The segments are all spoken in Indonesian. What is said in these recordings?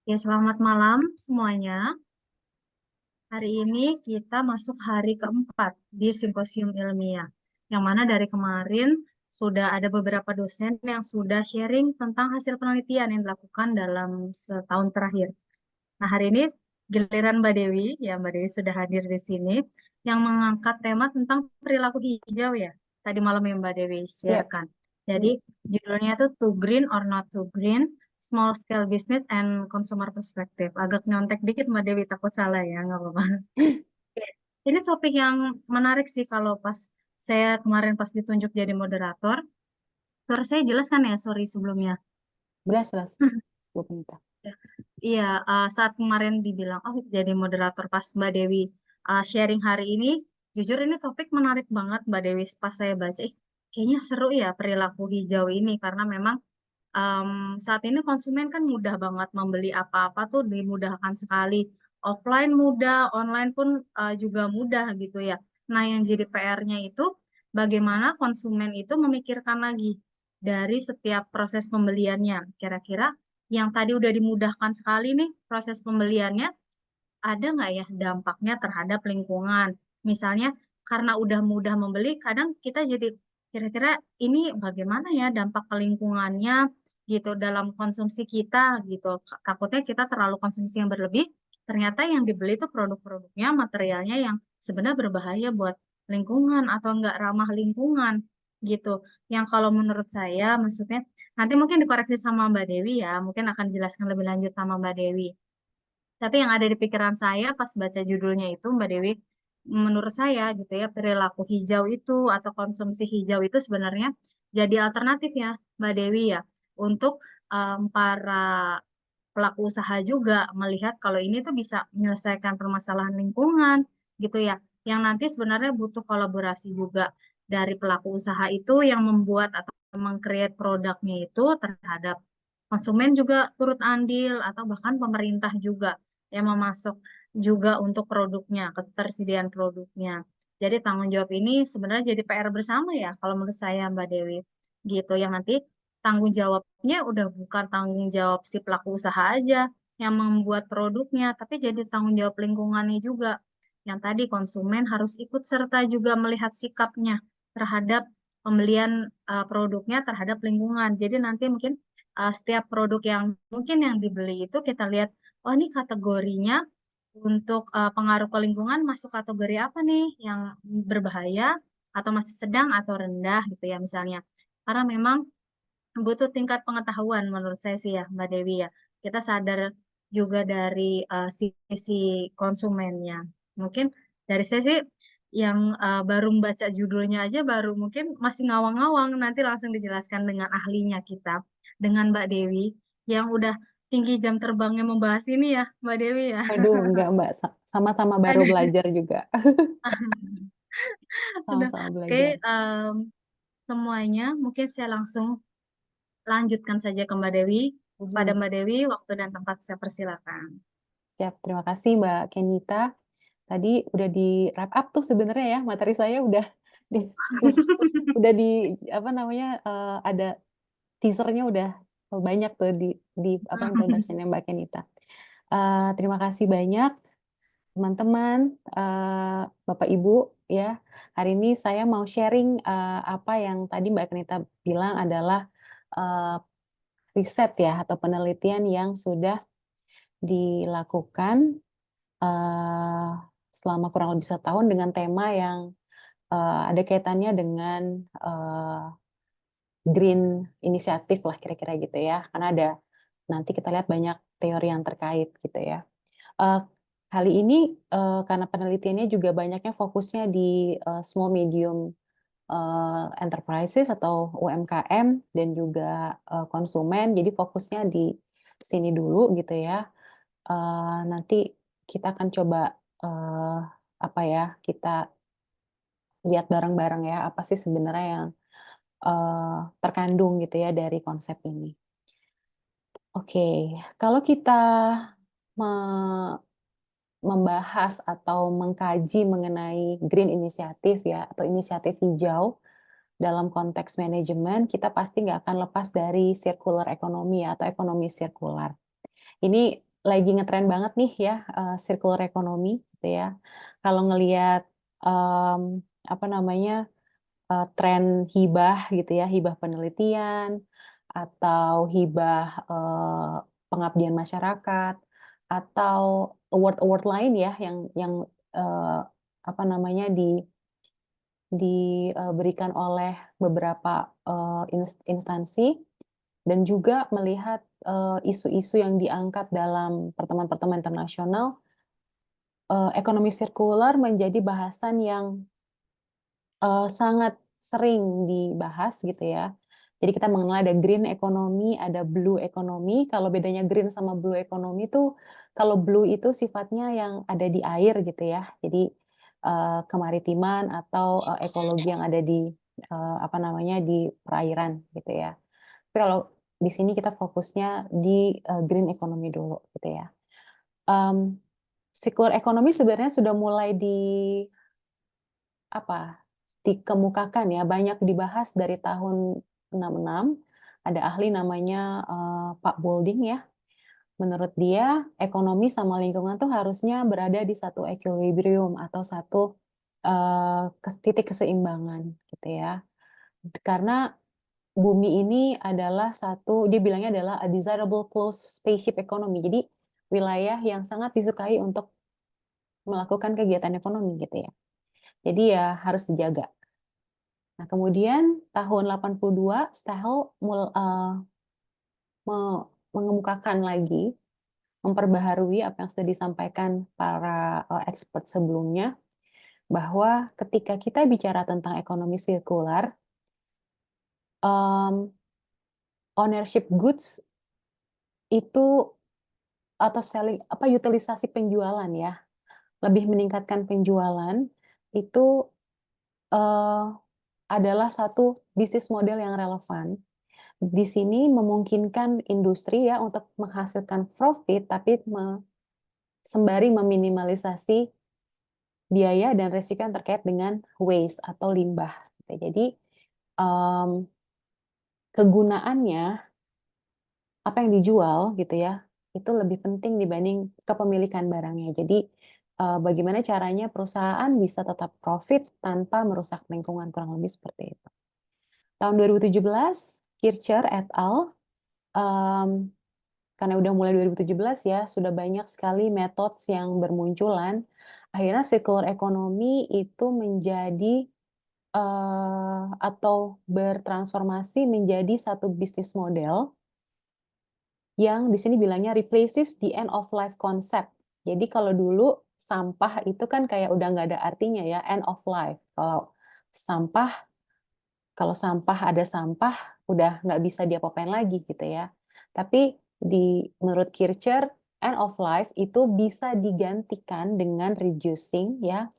Ya, selamat malam semuanya. Hari ini kita masuk hari keempat di simposium ilmiah, yang mana dari kemarin sudah ada beberapa dosen yang sudah sharing tentang hasil penelitian yang dilakukan dalam setahun terakhir. Nah, hari ini giliran Mbak Dewi, ya Mbak Dewi sudah hadir di sini, yang mengangkat tema tentang perilaku hijau ya. Tadi malam yang Mbak Dewi Ya, sharekan. Jadi judulnya itu Too Green or Not Too Green, Small Scale Business and Consumer Perspective. Agak nyontek dikit Mbak Dewi, takut salah ya, nggak apa-apa. Oke. Ini topik yang menarik sih kalau pas saya kemarin pas ditunjuk jadi moderator. Suara saya jelas kan ya, sorry sebelumnya. jelas jelas Bu Penita. Iya, saat kemarin dibilang, oh jadi moderator pas Mbak Dewi sharing hari ini, jujur ini topik menarik banget Mbak Dewi. Pas saya baca, kayaknya seru ya perilaku hijau ini karena memang em, saat ini konsumen kan mudah banget membeli apa-apa tuh dimudahkan sekali. Offline mudah, online pun juga mudah gitu ya. Nah, yang jadi PR-nya itu bagaimana konsumen itu memikirkan lagi dari setiap proses pembeliannya. Kira-kira yang tadi udah dimudahkan sekali nih proses pembeliannya, ada nggak ya dampaknya terhadap lingkungan? Misalnya karena udah mudah membeli, kadang kita jadi kira-kira ini bagaimana ya dampak ke lingkungannya gitu dalam konsumsi kita gitu. Takutnya kita terlalu konsumsi yang berlebih, ternyata yang dibeli itu produk-produknya, materialnya yang sebenarnya berbahaya buat lingkungan atau nggak ramah lingkungan gitu. Yang kalau menurut saya, maksudnya nanti mungkin dikoreksi sama Mbak Dewi ya, mungkin akan dijelaskan lebih lanjut sama Mbak Dewi. Tapi yang ada di pikiran saya pas baca judulnya itu, Mbak Dewi, menurut saya gitu ya, perilaku hijau itu atau konsumsi hijau itu sebenarnya jadi alternatif ya, Mbak Dewi ya, untuk para pelaku usaha juga melihat kalau ini tuh bisa menyelesaikan permasalahan lingkungan gitu ya, yang nanti sebenarnya butuh kolaborasi juga dari pelaku usaha itu yang membuat atau meng-create produknya itu terhadap konsumen juga turut andil atau bahkan pemerintah juga yang memasok juga untuk produknya, ketersediaan produknya. Jadi tanggung jawab ini sebenarnya jadi PR bersama ya kalau menurut saya Mbak Dewi. Gitu yang nanti tanggung jawabnya udah bukan tanggung jawab si pelaku usaha aja yang membuat produknya, tapi jadi tanggung jawab lingkungannya juga. Yang tadi konsumen harus ikut serta juga melihat sikapnya terhadap pembelian produknya terhadap lingkungan. Jadi nanti mungkin setiap produk yang mungkin yang dibeli itu kita lihat, oh ini kategorinya untuk pengaruh ke lingkungan masuk kategori apa nih yang berbahaya atau masih sedang atau rendah gitu ya misalnya. Karena memang butuh tingkat pengetahuan menurut saya sih ya Mbak Dewi ya. Kita sadar juga dari sisi konsumennya. Mungkin dari saya sih yang baru membaca judulnya aja baru mungkin masih ngawang-ngawang nanti langsung dijelaskan dengan ahlinya kita dengan Mbak Dewi yang udah tinggi jam terbangnya membahas ini ya Mbak Dewi ya. Aduh, enggak Mbak, sama-sama baru Aduh. belajar juga. Udah. Sama-sama Oke, belajar. semuanya mungkin saya langsung lanjutkan saja ke Mbak Dewi. Pada Mhm. Mbak Dewi, waktu dan tempat saya persilakan. Siap, terima kasih Mbak Kenita. Tadi udah di wrap up tuh sebenarnya ya, materi saya udah di udah di apa namanya, ada teasernya udah banyak tuh di apa introduction-nya Mbak Kenita. Terima kasih banyak teman-teman, Bapak Ibu ya. Hari ini saya mau sharing, apa yang tadi Mbak Kenita bilang adalah, eee, riset ya atau penelitian yang sudah dilakukan, eee, selama kurang lebih setahun dengan tema yang, ada kaitannya dengan, green inisiatif lah kira-kira gitu ya. Karena ada nanti kita lihat banyak teori yang terkait gitu ya. Eee, kali ini, karena penelitiannya juga banyaknya fokusnya di, small medium, enterprises atau UMKM dan juga, konsumen, jadi fokusnya di sini dulu gitu ya. Nanti kita akan coba, apa ya, kita lihat bareng-bareng ya, apa sih sebenarnya yang, terkandung gitu ya dari konsep ini. Oke, kalau kita me membahas atau mengkaji mengenai green initiative ya, atau inisiatif hijau dalam konteks manajemen, kita pasti nggak akan lepas dari circular economy atau ekonomi sirkular. Ini lagi ngetren banget nih ya, circular economy gitu ya. Kalau ngelihat, apa namanya, tren hibah gitu ya, hibah penelitian atau hibah, pengabdian masyarakat atau award-award lain ya yang, eee, apa namanya, diberikan oleh beberapa, instansi dan juga melihat, isu-isu yang diangkat dalam pertemuan-pertemuan internasional, ekonomi sirkular menjadi bahasan yang, sangat sering dibahas gitu ya. Jadi kita mengenal ada green economy, ada blue economy. Kalau bedanya green sama blue economy tuh, kalau blue itu sifatnya yang ada di air gitu ya. Jadi, kemaritiman atau, ekologi yang ada di, apa namanya, di perairan gitu ya. Tapi kalau di sini kita fokusnya di, green economy dulu gitu ya. Mmm, Circular economy sebenarnya sudah mulai apa, dikemukakan ya, banyak dibahas dari tahun 66, ada ahli namanya, Pak Bolding ya. Menurut dia, ekonomi sama lingkungan tuh harusnya berada di satu equilibrium atau satu, titik keseimbangan gitu ya. Karena bumi ini adalah satu dia bilangnya adalah a desirable closed spaceship economy. Jadi, wilayah yang sangat disukai untuk melakukan kegiatan ekonomi gitu ya. Jadi ya harus dijaga. Nah, kemudian tahun 82 Stahel mengemukakan lagi, memperbaharui apa yang sudah disampaikan para, expert sebelumnya, bahwa ketika kita bicara tentang ekonomi sirkular, mmm, ownership goods itu atau utilisasi penjualan ya, lebih meningkatkan penjualan, itu, eee, adalah satu bisnis model yang relevan. Di sini memungkinkan industri ya untuk menghasilkan profit, tapi sembari meminimalisasi biaya dan resiko yang terkait dengan waste atau limbah, gitu. Jadi, mmm, kegunaannya, apa yang dijual gitu ya, itu lebih penting dibanding kepemilikan barangnya. Jadi, bagaimana caranya perusahaan bisa tetap profit tanpa merusak lingkungan, kurang lebih seperti itu. Tahun 2017, Kircher et al. mmm Karena udah mulai 2017 ya, sudah banyak sekali methods yang bermunculan, akhirnya circular economy itu menjadi, atau bertransformasi menjadi satu bisnis model yang di sini bilangnya replaces the end of life concept. Jadi kalau dulu sampah itu kan kayak udah nggak ada artinya ya, end of life. Sampah kalau sampah ada sampah, udah nggak bisa diapa-apain lagi gitu ya. Tapi menurut Kircher, end of life itu bisa digantikan dengan reducing ya.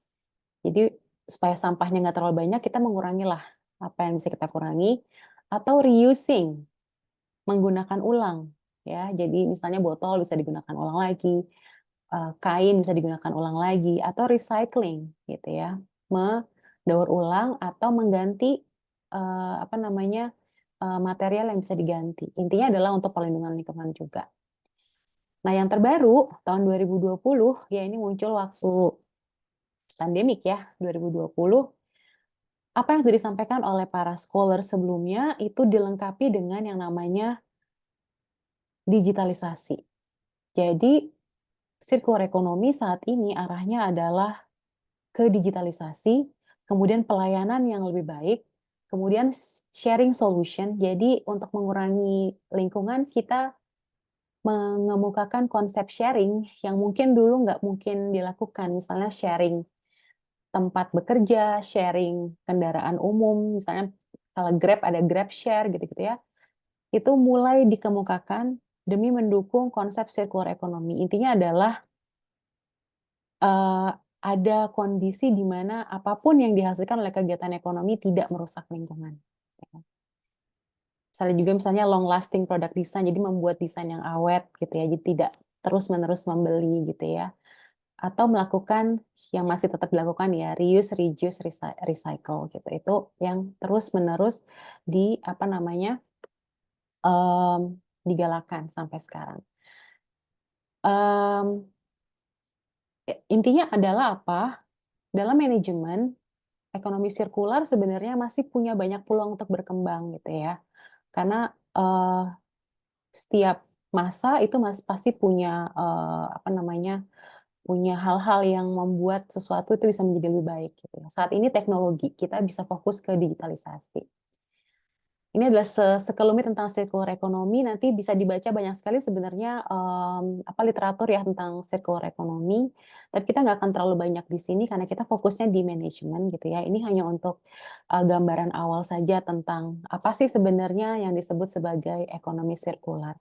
Jadi supaya sampahnya nggak terlalu banyak, kita mengurangilah apa yang bisa kita kurangi, atau reusing, menggunakan ulang ya. Jadi misalnya botol bisa digunakan ulang lagi, kain bisa digunakan ulang lagi, atau recycling gitu ya, mendaur ulang atau mengganti, apa namanya, material yang bisa diganti. Intinya adalah untuk perlindungan lingkungan juga. Nah yang terbaru tahun 2020, ya ini muncul waktu pandemik ya, 2020, apa yang sudah disampaikan oleh para scholar sebelumnya itu dilengkapi dengan yang namanya digitalisasi. Jadi circular economy saat ini arahnya adalah ke digitalisasi, kemudian pelayanan yang lebih baik, kemudian sharing solution. Jadi untuk mengurangi lingkungan, kita mengemukakan konsep sharing yang mungkin dulu nggak mungkin dilakukan. Misalnya sharing tempat bekerja, sharing kendaraan umum, misalnya kalau Grab ada Grab Share gitu-gitu ya. Itu mulai dikemukakan demi mendukung konsep circular economy. Intinya adalah ada kondisi di mana apapun yang dihasilkan oleh kegiatan ekonomi tidak merusak lingkungan, ya kan. Misalnya long lasting product design, jadi membuat desain yang awet gitu ya, jadi tidak terus-menerus membeli gitu ya. Atau melakukan yang masih tetap dilakukan ya, reuse, reduce, recycle gitu. Itu yang terus-menerus apa namanya, digalakan sampai sekarang. Mmm, intinya adalah apa, dalam manajemen, ekonomi sirkular sebenarnya masih punya banyak peluang untuk berkembang gitu ya. Karena, setiap masa itu pasti punya, apa namanya, punya hal-hal yang membuat sesuatu itu bisa menjadi lebih baik gitu ya. Saat ini teknologi, kita bisa fokus ke digitalisasi. Ini adalah sekelumit tentang circular economy, nanti bisa dibaca banyak sekali sebenarnya, apa, literatur ya tentang circular economy, tapi kita nggak akan terlalu banyak di sini karena kita fokusnya di manajemen gitu ya. Ini hanya untuk, gambaran awal saja tentang apa sih sebenarnya yang disebut sebagai ekonomi sirkular.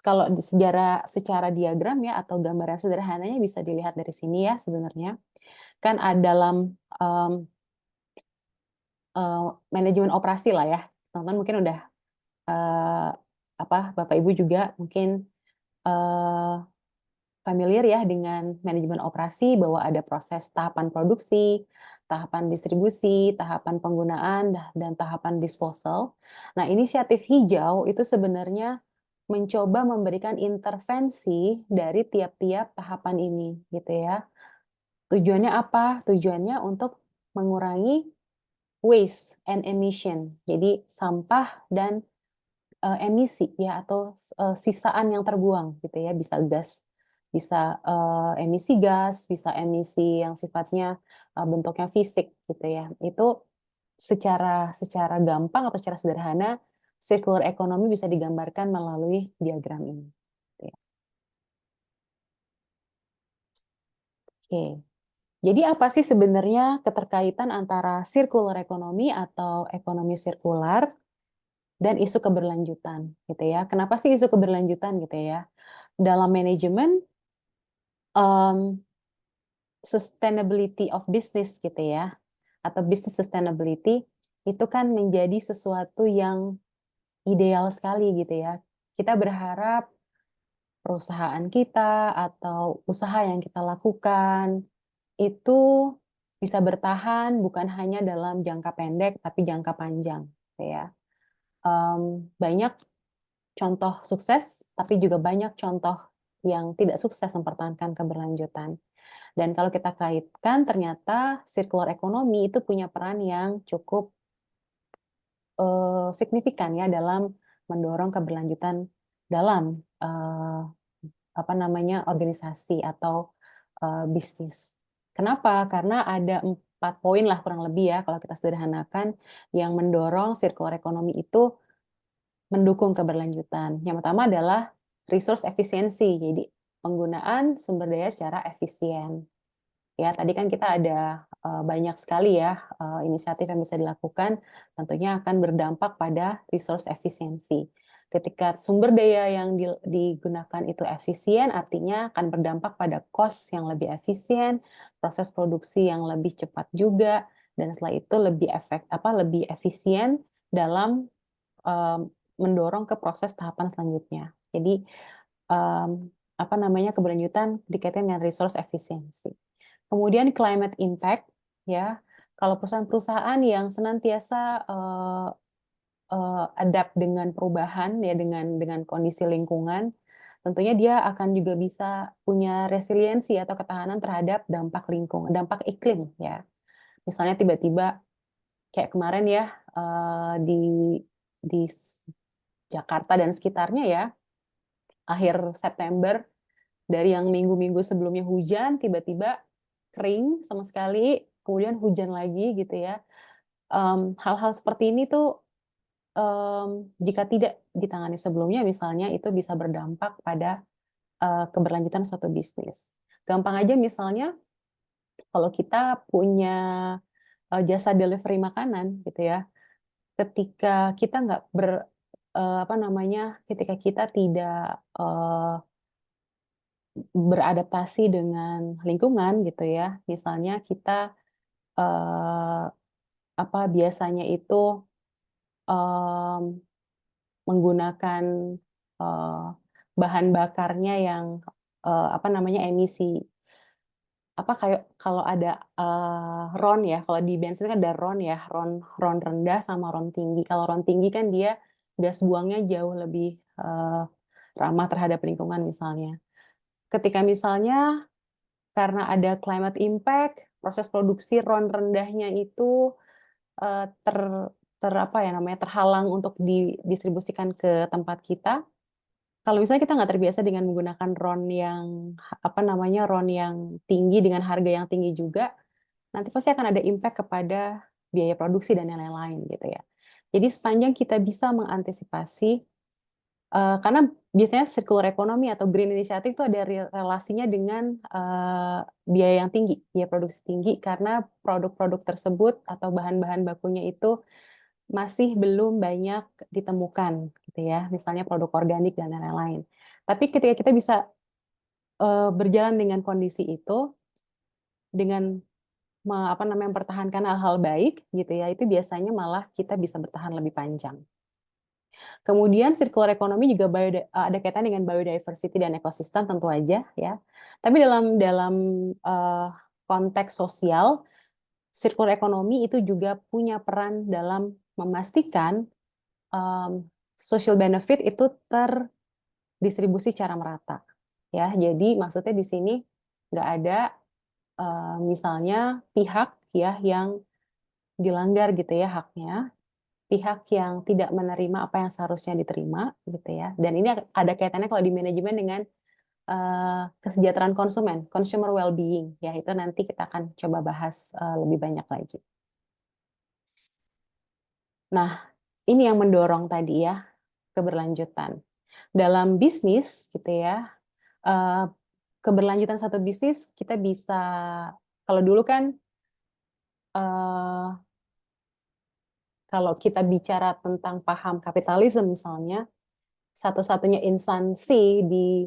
Kalau secara diagram ya atau gambaran sederhananya bisa dilihat dari sini ya sebenarnya. Kan dalam, mmm, manajemen operasi lah ya, teman-teman mungkin udah, eee, apa, Bapak Ibu juga mungkin, eee, familiar ya dengan manajemen operasi bahwa ada proses tahapan produksi, tahapan distribusi, tahapan penggunaan, dan tahapan disposal. Nah, inisiatif hijau itu sebenarnya mencoba memberikan intervensi dari tiap-tiap tahapan ini, gitu ya. Tujuannya apa? Tujuannya untuk mengurangi waste and emission. Jadi sampah dan, emisi ya atau sisaan yang terbuang gitu ya, bisa gas, bisa, emisi gas, bisa emisi yang sifatnya, bentuknya fisik gitu ya. Itu secara secara gampang atau secara sederhana, circular economy bisa digambarkan melalui diagram ini, gitu ya. Oke. Jadi apa sih sebenarnya keterkaitan antara circular economy atau ekonomi sirkular dan isu keberlanjutan gitu ya. Kenapa sih isu keberlanjutan gitu ya? Dalam manajemen, mmm, sustainability of business gitu ya, atau business sustainability itu kan menjadi sesuatu yang ideal sekali gitu ya. Kita berharap perusahaan kita atau usaha yang kita lakukan itu bisa bertahan bukan hanya dalam jangka pendek, tapi jangka panjang, gitu ya. Banyak contoh sukses, tapi juga banyak contoh yang tidak sukses mempertahankan keberlanjutan. Dan kalau kita kaitkan, ternyata circular economy itu punya peran yang cukup, signifikan ya dalam mendorong keberlanjutan dalam, apa namanya, organisasi atau, bisnis. Kenapa? Karena ada 4 poin lah kurang lebih ya kalau kita sederhanakan yang mendorong circular economy itu mendukung keberlanjutan. Yang pertama adalah resource efisiensi, jadi penggunaan sumber daya secara efisien. Ya, tadi kan kita ada, banyak sekali ya, inisiatif yang bisa dilakukan, tentunya akan berdampak pada resource efisiensi. Ketika sumber daya yang digunakan itu efisien, artinya akan berdampak pada cost yang lebih efisien, proses produksi yang lebih cepat juga, dan setelah itu lebih efisien dalam, mmm, mendorong ke proses tahapan selanjutnya. Jadi, mmm, apa namanya, keberlanjutan dikaitkan dengan resource efisiensi. Kemudian climate impact, ya. Kalau perusahaan-perusahaan yang senantiasa, adapt dengan perubahan ya, dengan kondisi lingkungan, tentunya dia akan juga bisa punya resiliensi atau ketahanan terhadap dampak iklim ya. Misalnya tiba-tiba kayak kemarin ya, di Jakarta dan sekitarnya ya, akhir September, dari yang minggu-minggu sebelumnya hujan, tiba-tiba kering sama sekali, kemudian hujan lagi gitu ya. Hal-hal seperti ini tuh, jika tidak ditangani sebelumnya misalnya itu bisa berdampak pada, keberlanjutan suatu bisnis. Gampang aja misalnya kalau kita punya, jasa delivery makanan gitu ya, ketika kita nggak apa namanya, ketika kita tidak, beradaptasi dengan lingkungan gitu ya, misalnya kita, eee, apa, biasanya itu, mmm, menggunakan, eee, bahan bakarnya yang, apa namanya, emisi apa, kayak kalau ada, RON ya, kalau di bensin kan ada RON ya, RON rendah sama RON tinggi. Kalau RON tinggi kan dia gas buangnya jauh lebih, ramah terhadap lingkungan misalnya. Ketika misalnya karena ada climate impact, proses produksi RON rendahnya itu eh, ter apa ya namanya terhalang untuk didistribusikan ke tempat kita. Kalau misalnya kita nggak terbiasa dengan menggunakan RON yang apa namanya RON yang tinggi dengan harga yang tinggi juga, nanti pasti akan ada impact kepada biaya produksi dan yang lain-lain gitu ya. Jadi sepanjang kita bisa mengantisipasi karena biasanya circular economy atau green initiative itu ada relasinya dengan biaya yang tinggi, biaya produksi tinggi karena produk-produk tersebut atau bahan-bahan bakunya itu masih belum banyak ditemukan gitu ya, misalnya produk organik dan lain-lain. Tapi ketika kita bisa berjalan dengan kondisi itu dengan apa namanya mempertahankan hal-hal baik gitu ya, itu biasanya malah kita bisa bertahan lebih panjang. Kemudian circular economy juga ada kaitan dengan biodiversity dan ekosistem tentu aja ya. Tapi dalam dalam uh, konteks sosial, circular economy itu juga punya peran dalam memastikan social benefit itu terdistribusi secara merata. Ya, jadi maksudnya di sini nggak ada misalnya pihak ya yang dilanggar gitu ya haknya, pihak yang tidak menerima apa yang seharusnya diterima gitu ya. Dan ini ada kaitannya kalau di manajemen dengan kesejahteraan konsumen, consumer well-being ya, itu nanti kita akan coba bahas lebih banyak lagi. Nah, ini yang mendorong tadi ya keberlanjutan. Dalam bisnis gitu ya, eh, keberlanjutan satu bisnis kita bisa, kalau dulu kan eh, kalau kita bicara tentang paham kapitalisme misalnya, satu-satunya instansi di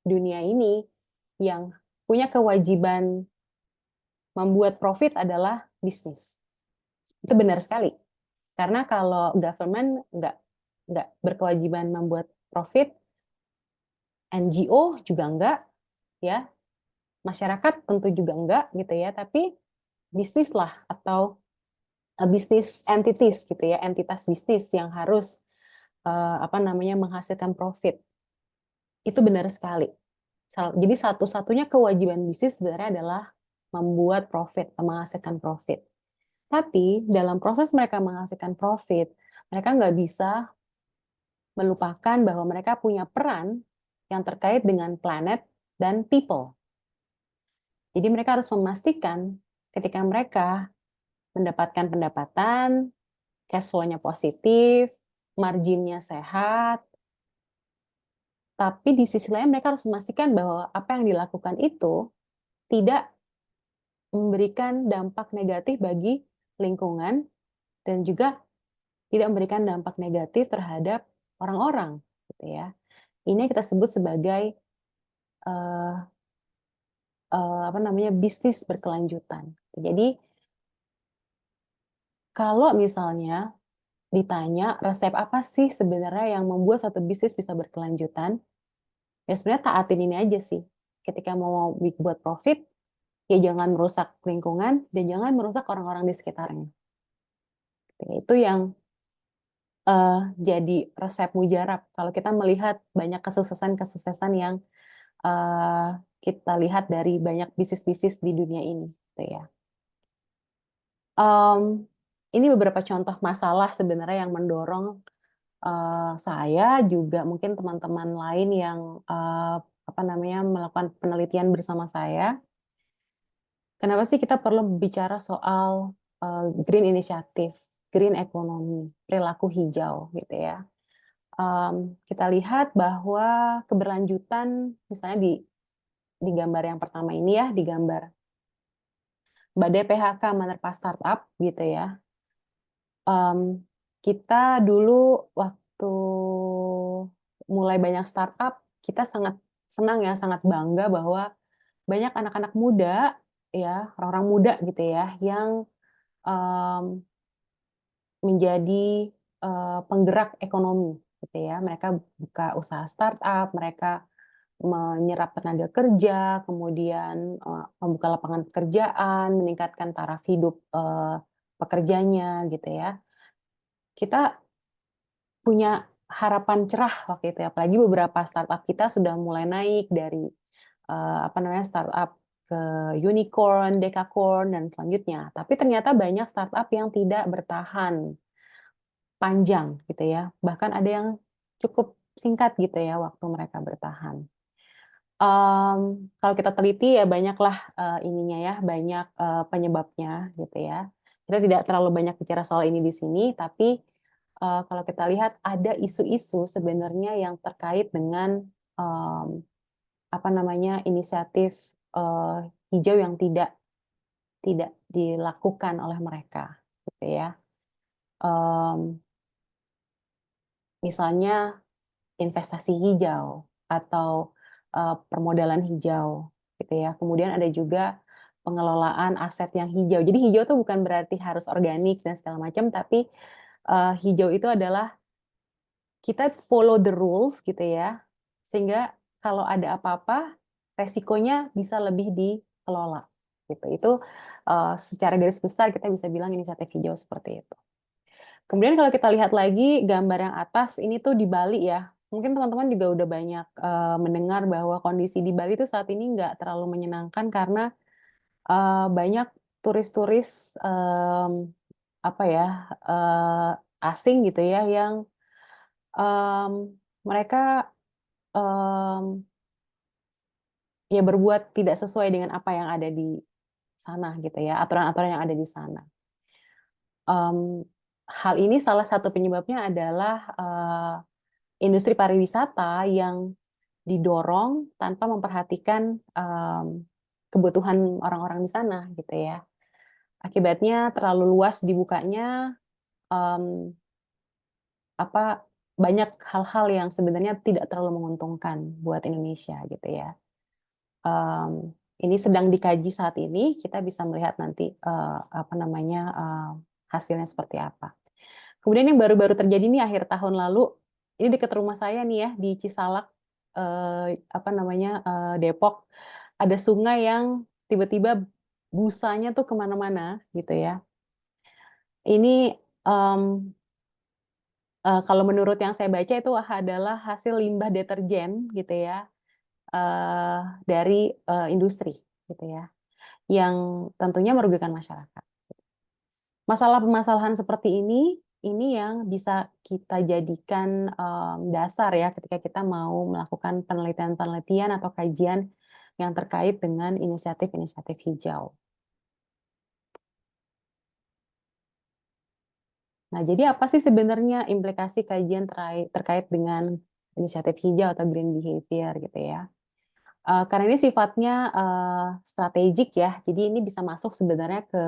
dunia ini yang punya kewajiban membuat profit adalah bisnis. Itu benar sekali. Karena kalau government nggak berkewajiban membuat profit, NGO juga enggak, ya, masyarakat tentu juga enggak gitu ya, tapi bisnis lah atau bisnis entities gitu ya, entitas bisnis yang harus apa namanya menghasilkan profit. Itu benar sekali. Jadi satu-satunya kewajiban bisnis sebenarnya adalah membuat profit, menghasilkan profit. Tapi dalam proses mereka menghasilkan profit, mereka nggak bisa melupakan bahwa mereka punya peran yang terkait dengan planet dan people. Jadi mereka harus memastikan ketika mereka mendapatkan pendapatan, cash flow-nya positif, marginnya sehat, tapi di sisi lain mereka harus memastikan bahwa apa yang dilakukan itu tidak memberikan dampak negatif bagi lingkungan dan juga tidak memberikan dampak negatif terhadap orang-orang, gitu ya. Ini kita sebut sebagai uh, apa namanya bisnis berkelanjutan. Jadi kalau misalnya ditanya resep apa sih sebenarnya yang membuat satu bisnis bisa berkelanjutan, ya sebenarnya taatin ini aja sih. Ketika mau buat profit, ya jangan merusak lingkungan dan jangan merusak orang-orang di sekitarnya. Itu yang jadi resep mujarab kalau kita melihat banyak kesuksesan-kesuksesan yang kita lihat dari banyak bisnis-bisnis di dunia ini, gitu ya. Ini beberapa contoh masalah sebenarnya yang mendorong saya juga mungkin teman-teman lain yang apa namanya melakukan penelitian bersama saya. Kenapa sih kita perlu bicara soal green initiative, green economy, perilaku hijau, gitu ya? Kita lihat bahwa keberlanjutan, misalnya di gambar yang pertama ini ya, di gambar badai PHK menerpa startup gitu ya. Kita dulu waktu mulai banyak startup, kita sangat senang ya, sangat bangga bahwa banyak anak-anak muda ya, orang-orang muda gitu ya, yang menjadi penggerak ekonomi gitu ya. Mereka buka usaha startup, mereka menyerap tenaga kerja, kemudian membuka lapangan pekerjaan, meningkatkan taraf hidup pekerjanya gitu ya. Kita punya harapan cerah waktu itu ya, apalagi beberapa startup kita sudah mulai naik dari, apa namanya, startup ke unicorn, decacorn, dan selanjutnya. Tapi ternyata banyak startup yang tidak bertahan panjang gitu ya, bahkan ada yang cukup singkat gitu ya waktu mereka bertahan. Kalau kita teliti ya banyaklah, ininya ya, banyak, penyebabnya gitu ya. Kita tidak terlalu banyak bicara soal ini di sini, tapi, kalau kita lihat ada isu-isu sebenarnya yang terkait dengan, mmm, apa namanya, inisiatif, hijau yang tidak tidak dilakukan oleh mereka, gitu ya. Mmm, Misalnya investasi hijau atau, permodalan hijau, gitu ya. Kemudian ada juga pengelolaan aset yang hijau. Jadi hijau itu bukan berarti harus organik dan segala macam, tapi, hijau itu adalah kita follow the rules gitu ya, sehingga kalau ada apa-apa, resikonya bisa lebih dikelola, gitu. Itu, secara garis besar kita bisa bilang inisiatif hijau seperti itu. Kemudian kalau kita lihat lagi gambar yang atas, ini tuh di Bali ya. Mungkin teman-teman juga udah banyak, mendengar bahwa kondisi di Bali itu saat ini nggak terlalu menyenangkan karena, banyak turis-turis, apa ya, asing gitu ya yang, mereka, mmm, ya berbuat tidak sesuai dengan apa yang ada di sana gitu ya, aturan-aturan yang ada di sana. Mmm, Hal ini salah satu penyebabnya adalah, industri pariwisata yang didorong tanpa memperhatikan, kebutuhan orang-orang di sana gitu ya. Akibatnya terlalu luas dibukanya, mmm, apa, banyak hal-hal yang sebenarnya tidak terlalu menguntungkan buat Indonesia gitu ya. Ini sedang dikaji saat ini, kita bisa melihat nanti, apa namanya, hasilnya seperti apa. Kemudian yang baru-baru terjadi nih akhir tahun lalu, ini dekat rumah saya nih ya, di Cisalak, apa namanya, Depok, ada sungai yang tiba-tiba busanya tuh ke mana-mana gitu ya. Ini, kalau menurut yang saya baca itu adalah hasil limbah deterjen gitu ya, dari, industri gitu ya, yang tentunya merugikan masyarakat. Masalah permasalahan seperti ini yang bisa kita jadikan, dasar ya ketika kita mau melakukan penelitian-penelitian atau kajian yang terkait dengan inisiatif-inisiatif hijau. Nah, jadi apa sih sebenarnya implikasi kajian terkait dengan inisiatif hijau atau green behavior gitu ya? Karena ini sifatnya, strategik ya, jadi ini bisa masuk sebenarnya ke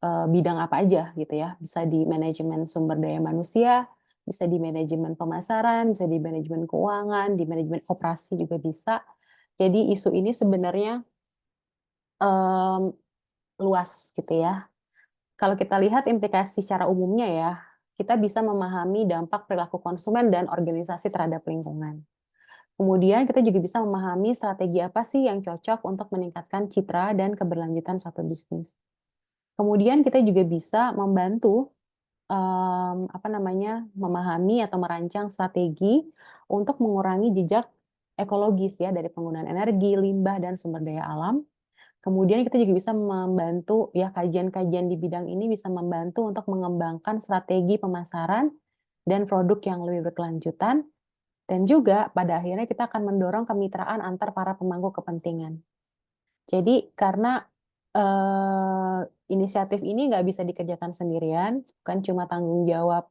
bidang apa aja gitu ya, bisa di manajemen sumber daya manusia, bisa di manajemen pemasaran, bisa di manajemen keuangan, di manajemen operasi juga bisa. Jadi isu ini sebenarnya, mmm, luas gitu ya. Kalau kita lihat implikasi secara umumnya ya, kita bisa memahami dampak perilaku konsumen dan organisasi terhadap lingkungan. Kemudian kita juga bisa memahami strategi apa sih yang cocok untuk meningkatkan citra dan keberlanjutan suatu bisnis. Kemudian kita juga bisa membantu apa namanya, memahami atau merancang strategi untuk mengurangi jejak ekologis ya dari penggunaan energi, limbah, dan sumber daya alam. Kemudian kita juga bisa membantu ya kajian-kajian di bidang ini bisa membantu untuk mengembangkan strategi pemasaran dan produk yang lebih berkelanjutan dan juga pada akhirnya kita akan mendorong kemitraan antar para pemangku kepentingan. Jadi karena, inisiatif ini nggak bisa dikerjakan sendirian, bukan cuma tanggung jawab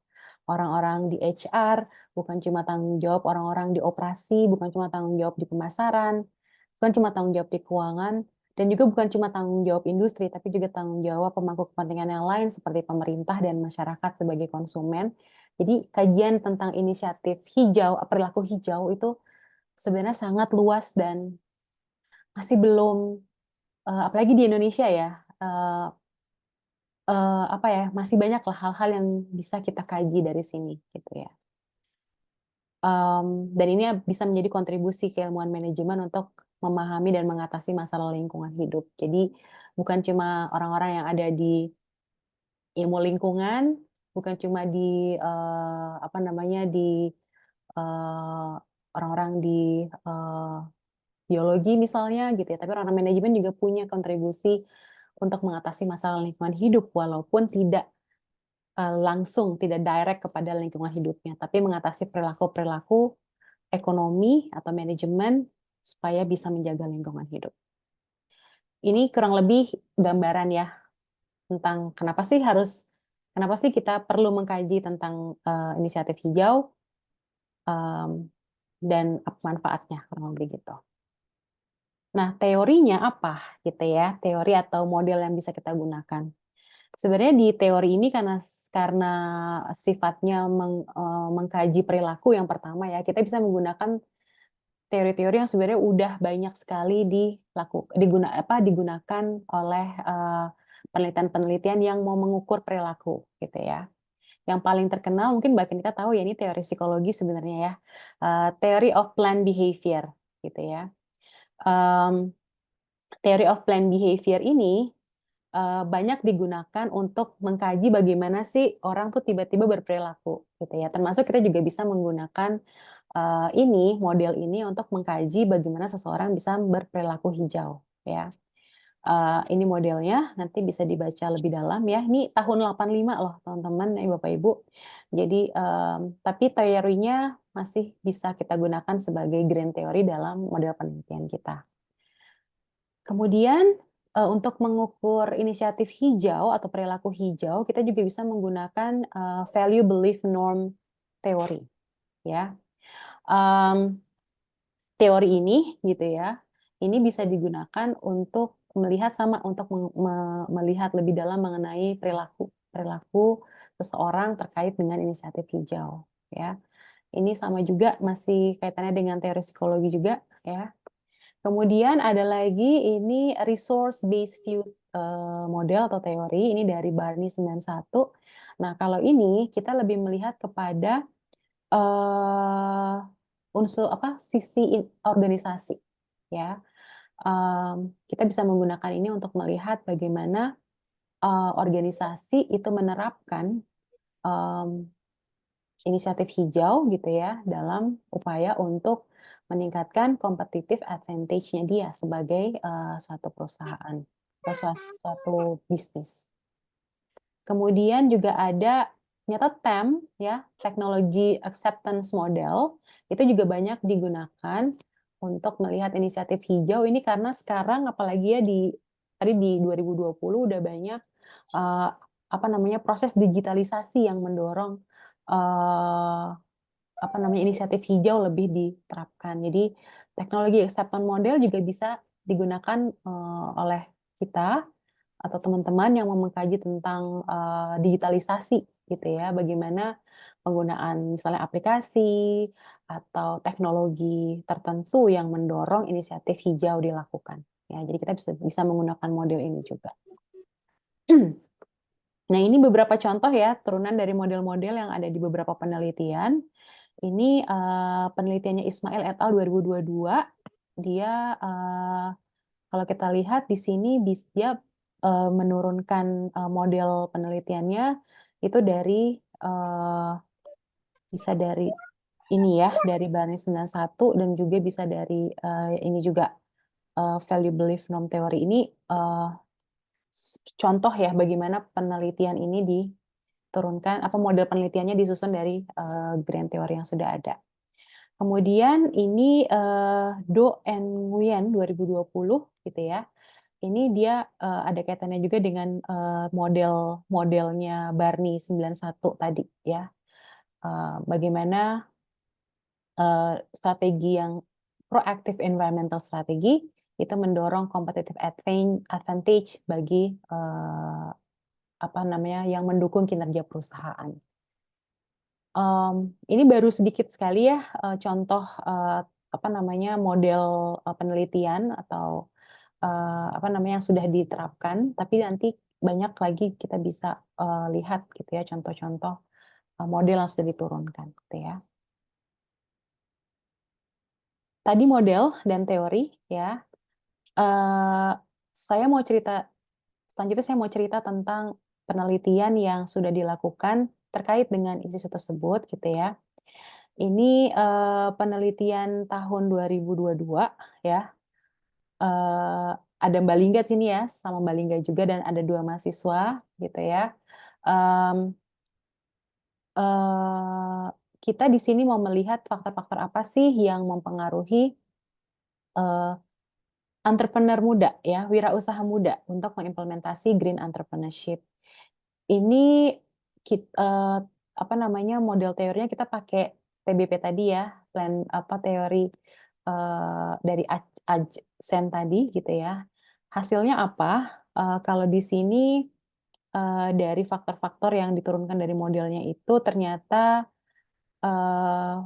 orang-orang di HR, bukan cuma tanggung jawab orang-orang di operasi, bukan cuma tanggung jawab di pemasaran, bukan cuma tanggung jawab di keuangan, dan juga bukan cuma tanggung jawab industri, tapi juga tanggung jawab pemangku kepentingan yang lain seperti pemerintah dan masyarakat sebagai konsumen. Jadi kajian tentang inisiatif hijau, perilaku hijau itu sebenarnya sangat luas dan masih belum apalagi di Indonesia ya, eee apa ya, masih banyaklah hal-hal yang bisa kita kaji dari sini, gitu ya. Dan ini bisa menjadi kontribusi keilmuan manajemen untuk memahami dan mengatasi masalah lingkungan hidup. Jadi, bukan cuma orang-orang yang ada di ilmu lingkungan, bukan cuma di apa namanya di orang-orang di biologi misalnya gitu ya, tapi orang manajemen juga punya kontribusi untuk mengatasi masalah lingkungan hidup walaupun tidak langsung, tidak direct kepada lingkungan hidupnya, tapi mengatasi perilaku-perilaku ekonomi atau manajemen supaya bisa menjaga lingkungan hidup. Ini kurang lebih gambaran ya tentang kenapa sih kita perlu mengkaji tentang inisiatif hijau dan apa manfaatnya kurang lebih gitu. Nah, teorinya apa gitu ya? Teori atau model yang bisa kita gunakan. Sebenarnya di teori ini karena sifatnya mengkaji perilaku yang pertama ya, kita bisa menggunakan teori-teori yang sebenarnya udah banyak sekali digunakan oleh penelitian-penelitian yang mau mengukur perilaku gitu ya. Yang paling terkenal mungkin Mbak Kinita tahu ya, ini teori psikologi sebenarnya ya, Theory of Planned Behavior gitu ya. Theory of Planned Behavior ini banyak digunakan untuk mengkaji bagaimana sih orang tuh tiba-tiba berperilaku gitu ya. Termasuk kita juga bisa menggunakan model ini untuk mengkaji bagaimana seseorang bisa berperilaku hijau ya. Ini modelnya nanti bisa dibaca lebih dalam ya. Ini tahun 85 loh teman-teman ya Bapak Ibu. Jadi tapi teorinya masih bisa kita gunakan sebagai grand teori dalam model penelitian kita. Kemudian untuk mengukur inisiatif hijau atau perilaku hijau, kita juga bisa menggunakan value belief norm teori ya. Teori ini gitu ya, ini bisa digunakan untuk melihat lebih dalam mengenai perilaku seseorang terkait dengan inisiatif hijau ya. Ini sama juga masih kaitannya dengan teori psikologi juga ya. Kemudian ada lagi ini resource based view model atau teori, ini dari Barney 91. Nah, kalau ini kita lebih melihat kepada sisi organisasi ya. Kita bisa menggunakan ini untuk melihat bagaimana organisasi itu menerapkan inisiatif hijau gitu ya dalam upaya untuk meningkatkan competitive advantage-nya dia sebagai suatu perusahaan atau suatu bisnis. Kemudian juga ada ternyata TAM ya, Technology Acceptance Model, itu juga banyak digunakan untuk melihat inisiatif hijau ini karena sekarang apalagi ya tadi di 2020 udah banyak proses digitalisasi yang mendorong inisiatif hijau lebih diterapkan. Jadi teknologi acceptance model juga bisa digunakan oleh kita atau teman-teman yang mau mengkaji tentang digitalisasi gitu ya, bagaimana penggunaan misalnya aplikasi atau teknologi tertentu yang mendorong inisiatif hijau dilakukan. Ya, jadi kita bisa menggunakan model ini juga. Nah, ini beberapa contoh ya turunan dari model-model yang ada di beberapa penelitian. Ini penelitiannya Ismail et al. 2022. Dia kalau kita lihat di sini dia menurunkan model penelitiannya itu bisa dari ini ya, dari Barney 91 dan juga bisa dari ini juga value belief norm theory ini contoh ya bagaimana penelitian ini diturunkan, model penelitiannya disusun dari grand teori yang sudah ada. Kemudian ini Do and Nguyen 2020 gitu ya. Ini dia ada kaitannya juga dengan modelnya Barney 91 tadi ya. Bagaimana strategi yang proactive environmental strategi itu mendorong competitive advantage bagi yang mendukung kinerja perusahaan. Ini baru sedikit sekali ya contoh model penelitian atau yang sudah diterapkan, tapi nanti banyak lagi kita bisa lihat gitu ya contoh-contoh model yang sudah diturunkan gitu ya. Tadi model dan teori ya. Saya mau cerita selanjutnya saya mau cerita tentang penelitian yang sudah dilakukan terkait dengan isu tersebut gitu ya. Ini, penelitian tahun 2022 ya, ada Mbak Lingga sini ya, sama Mbak Lingga juga dan ada 2 mahasiswa gitu ya. Mmm, eee, kita di sini mau melihat faktor-faktor apa sih yang mempengaruhi, eee, entrepreneur muda ya, wirausaha muda untuk mengimplementasi green entrepreneurship. Ini apa namanya, model teorinya kita pakai TBP tadi ya, teori, dari Ajzen tadi gitu ya. Hasilnya apa? Kalau di sini, dari faktor-faktor yang diturunkan dari modelnya itu ternyata, eee,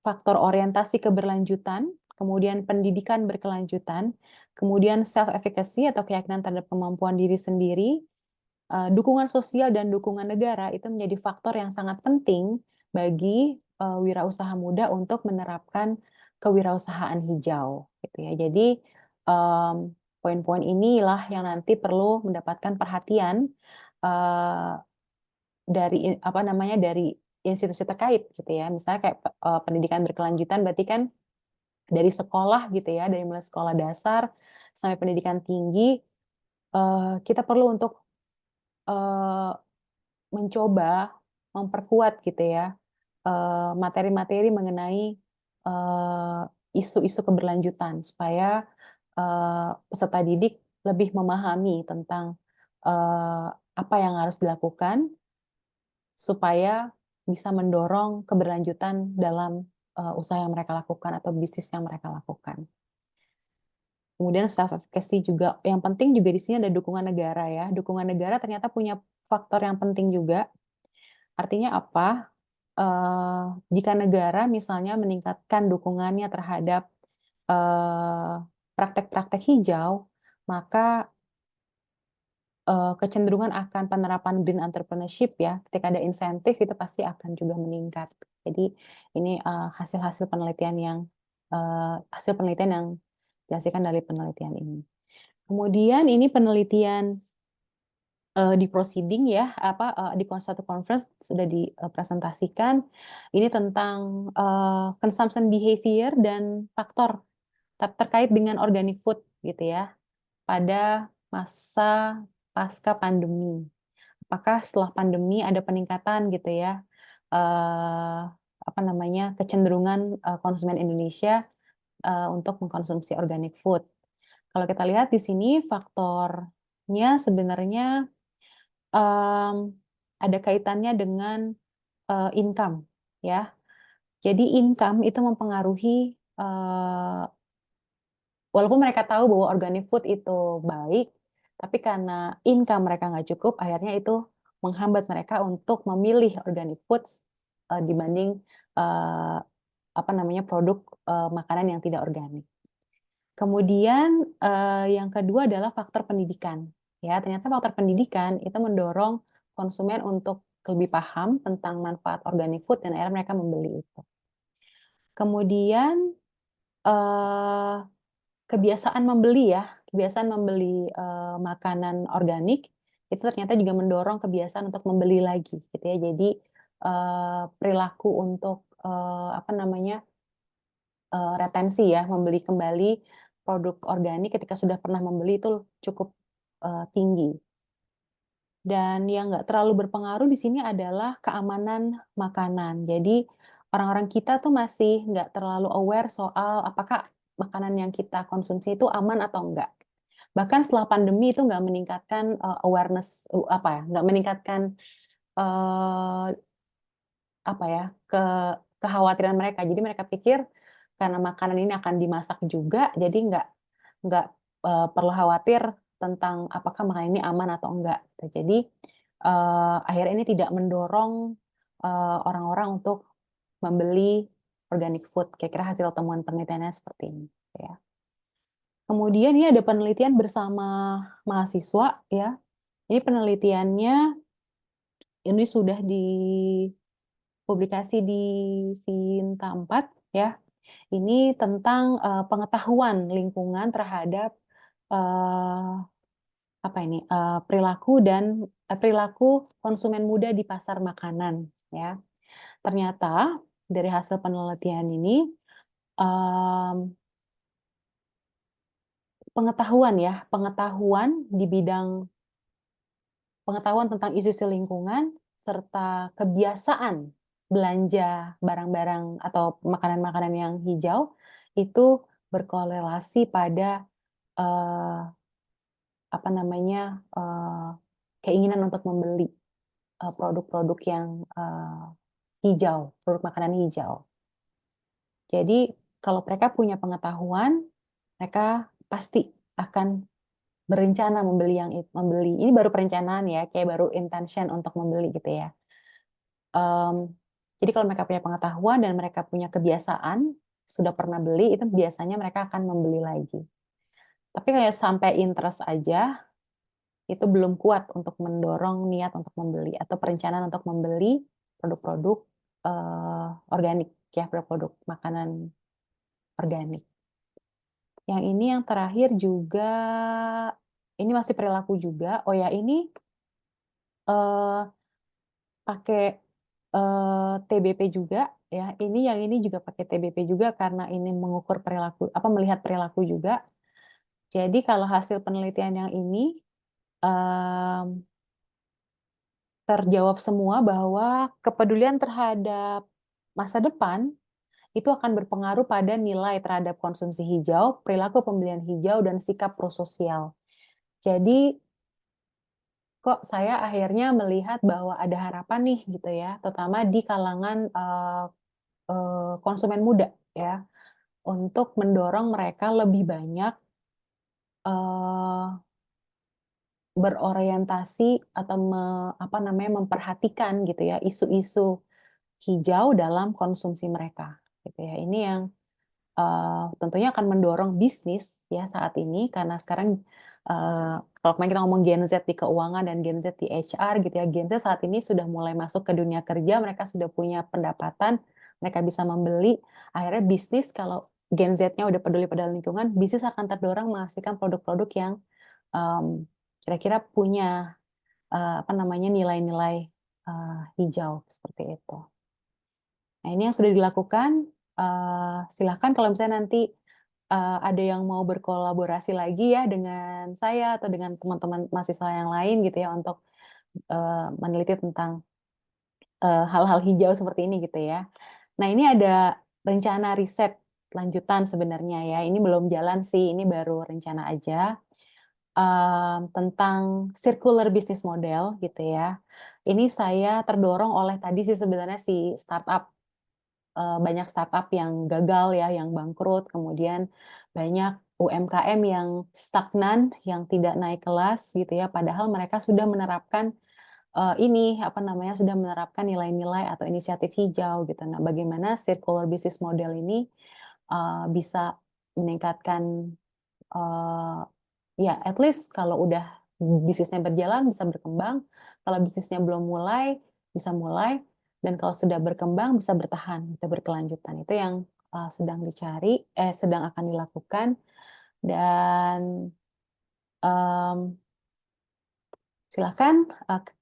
faktor orientasi keberlanjutan, kemudian pendidikan berkelanjutan, kemudian self efficacy atau keyakinan terhadap kemampuan diri sendiri, dukungan sosial dan dukungan negara itu menjadi faktor yang sangat penting bagi, wirausaha muda untuk menerapkan kewirausahaan hijau, gitu ya. Jadi, poin-poin inilah yang nanti perlu mendapatkan perhatian, eee, apa namanya, dari institusi terkait gitu ya. Misalnya kayak pendidikan berkelanjutan berarti kan dari sekolah gitu ya, dari mulai sekolah dasar sampai pendidikan tinggi, kita perlu untuk, eee mencoba memperkuat gitu ya, materi-materi mengenai, eee, isu-isu keberlanjutan supaya, peserta didik lebih memahami tentang, apa yang harus dilakukan supaya bisa mendorong keberlanjutan dalam, usaha yang mereka lakukan atau bisnis yang mereka lakukan. Kemudian self efficacy juga yang penting juga di sini ada dukungan negara ya, dukungan negara ternyata punya faktor yang penting juga. Artinya apa? Jika negara misalnya meningkatkan dukungannya terhadap, praktek-praktek hijau, maka, kecenderungan akan penerapan green entrepreneurship ya, ketika ada insentif itu pasti akan juga meningkat. Jadi ini, hasil penelitian yang dihasilkan dari penelitian ini. Kemudian ini penelitian di proceeding ya, apa, di satu conference sudah dipresentasikan, ini tentang, consumption behavior dan faktor terkait dengan organic food gitu ya, pada masa pasca pandemi. Apakah setelah pandemi ada peningkatan gitu ya, eee, apa namanya, kecenderungan, konsumen Indonesia, untuk mengkonsumsi organic food. Kalau kita lihat di sini faktornya sebenarnya Mmm, ada kaitannya dengan, income, ya. Jadi income itu mempengaruhi, walaupun mereka tahu bahwa organic food itu baik, tapi karena income mereka nggak cukup, akhirnya itu menghambat mereka untuk memilih organic foods, dibanding, eee, apa namanya, produk, makanan yang tidak organik. Kemudian, yang kedua adalah faktor pendidikan, ya. Ternyata faktor pendidikan itu mendorong konsumen untuk lebih paham tentang manfaat organic food dan akhirnya mereka membeli itu. Kemudian, eee, kebiasaan membeli, makanan organik, itu ternyata juga mendorong kebiasaan untuk membeli lagi, gitu ya. Jadi, perilaku untuk, apa namanya, retensi ya, membeli kembali produk organik ketika sudah pernah membeli itu cukup, tinggi. Dan yang nggak terlalu berpengaruh di sini adalah keamanan makanan. Jadi orang-orang kita tuh masih nggak terlalu aware soal apakah makanan yang kita konsumsi itu aman atau enggak. Bahkan setelah pandemi itu nggak meningkatkan, awareness, apa ya, nggak meningkatkan, eee, apa ya, kekhawatiran mereka. Jadi mereka pikir karena makanan ini akan dimasak juga, jadi nggak, perlu khawatir tentang apakah makanan ini aman atau enggak, gitu. Jadi, akhirnya ini tidak mendorong, orang-orang untuk membeli organic food. Kira-kira hasil temuan penelitiannya seperti ini, gitu ya. Kemudian ini ada penelitian bersama mahasiswa ya. Ini penelitiannya ini sudah dipublikasi di Sinta 4 ya. Ini tentang, pengetahuan lingkungan terhadap, eee, apa ini, perilaku dan perilaku konsumen muda di pasar makanan, ya. Ternyata dari hasil penelitian ini, mmm, pengetahuan di bidang pengetahuan tentang isu-isu lingkungan, serta kebiasaan belanja barang-barang atau makanan-makanan yang hijau, itu berkorelasi pada, eee, apa namanya, keinginan untuk membeli, produk-produk yang, hijau, produk makanan hijau. Jadi kalau mereka punya pengetahuan, mereka pasti akan berencana membeli, ini baru perencanaan ya, kayak baru intention untuk membeli gitu ya. Mmm, jadi kalau mereka punya pengetahuan dan mereka punya kebiasaan, sudah pernah beli, itu biasanya mereka akan membeli lagi. Tapi kayak sampai interest aja, itu belum kuat untuk mendorong niat untuk membeli atau perencanaan untuk membeli produk-produk, organik ya, produk-produk makanan organik. Yang ini yang terakhir juga, ini masih perilaku juga, oh ya ini, eee, pakai, TBP juga ya, yang ini juga pakai TBP juga karena ini mengukur perilaku melihat perilaku juga. Jadi kalau hasil penelitian yang ini, mmm, terjawab semua bahwa kepedulian terhadap masa depan itu akan berpengaruh pada nilai terhadap konsumsi hijau, perilaku pembelian hijau, dan sikap prososial. Jadi kok saya akhirnya melihat bahwa ada harapan nih gitu ya, terutama di kalangan, konsumen muda ya, untuk mendorong mereka lebih banyak, eee, berorientasi atau memperhatikan gitu ya, isu-isu hijau dalam konsumsi mereka, gitu ya. Ini yang, tentunya akan mendorong bisnis ya saat ini karena sekarang, kalau kemarin kita ngomong Gen Z di keuangan dan Gen Z di HR gitu ya, Gen Z saat ini sudah mulai masuk ke dunia kerja, mereka sudah punya pendapatan, mereka bisa membeli, akhirnya bisnis kalau Gen Z-nya udah peduli pada lingkungan, bisnis akan terdorong menghasilkan produk-produk yang, mmm, kira-kira punya, nilai-nilai, hijau, seperti itu. Nah, ini yang sudah dilakukan, silahkan kalau misalnya nanti, ada yang mau berkolaborasi lagi ya dengan saya atau dengan teman-teman mahasiswa yang lain gitu ya untuk, meneliti tentang, hal-hal hijau seperti ini gitu ya. Nah, ini ada rencana riset lanjutan sebenarnya ya, ini belum jalan sih, ini baru rencana aja, tentang circular business model gitu ya. Ini saya terdorong oleh tadi sih sebenarnya si startup. Banyak startup yang gagal ya, yang bangkrut, kemudian banyak UMKM yang stagnan, yang tidak naik kelas gitu ya, padahal mereka sudah menerapkan, sudah menerapkan nilai-nilai atau inisiatif hijau gitu. Nah, bagaimana circular business model ini, bisa meningkatkan, eee, ya at least kalau udah bisnisnya berjalan bisa berkembang, kalau bisnisnya belum mulai, bisa mulai, dan kalau sudah berkembang bisa bertahan, bisa berkelanjutan. Itu yang, sedang akan dilakukan dan, mmm, silakan,